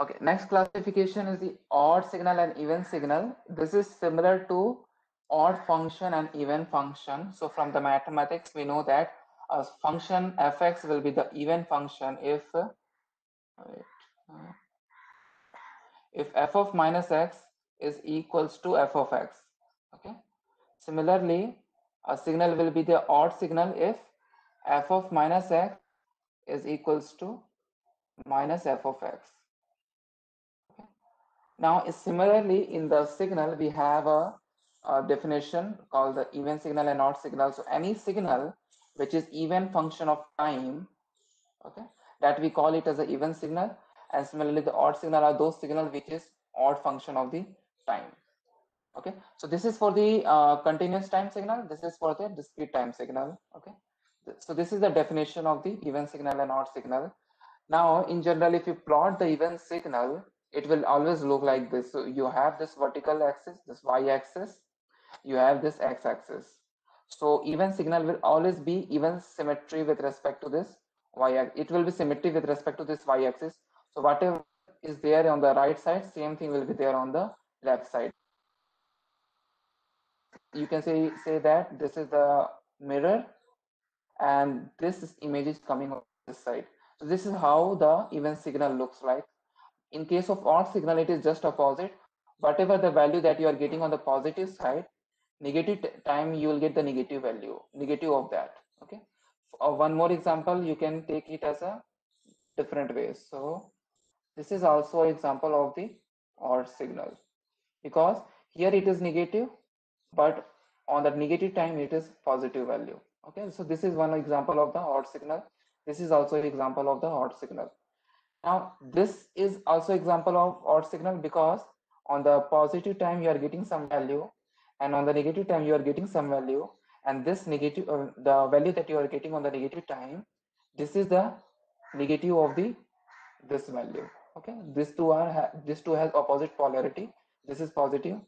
Okay, next classification is the odd signal and even signal. This is similar to odd function and even function. So from the mathematics, we know that a function fx will be the even function if f of minus x is equals to f of x. Okay. Similarly, a signal will be the odd signal if f of minus x is equals to minus f of x. Okay. Now, similarly, in the signal, we have a definition called the even signal and odd signal. So any signal which is even function of time, okay, that we call it as an even signal. And similarly, the odd signal are those signals which is odd function of the time. Okay, so this is for the continuous time signal. This is for the discrete time signal. Okay, so this is the definition of the even signal and odd signal. Now, in general, if you plot the even signal, it will always look like this. So you have this vertical axis, this y-axis, you have this x-axis. So even signal will always be even symmetry with respect to this y-axis. It will be symmetry with respect to this y-axis. So whatever is there on the right side, same thing will be there on the left side. You can say that this is the mirror and this image is coming on this side. So this is how the even signal looks like. In case of odd signal, it is just opposite. Whatever the value that you are getting on the positive side, negative time you will get the negative value, negative of that. Okay. One more example, you can take it as a different way. So this is also an example of the odd signal, because here it is negative, but on the negative time it is positive value. Okay, so this is one example of the odd signal. This is also an example of the odd signal. Now this is also example of odd signal, because on the positive time you are getting some value, and on the negative time you are getting some value, and this negative the value that you are getting on the negative time, this is the negative of the this value. Okay, these two has opposite polarity. This is positive,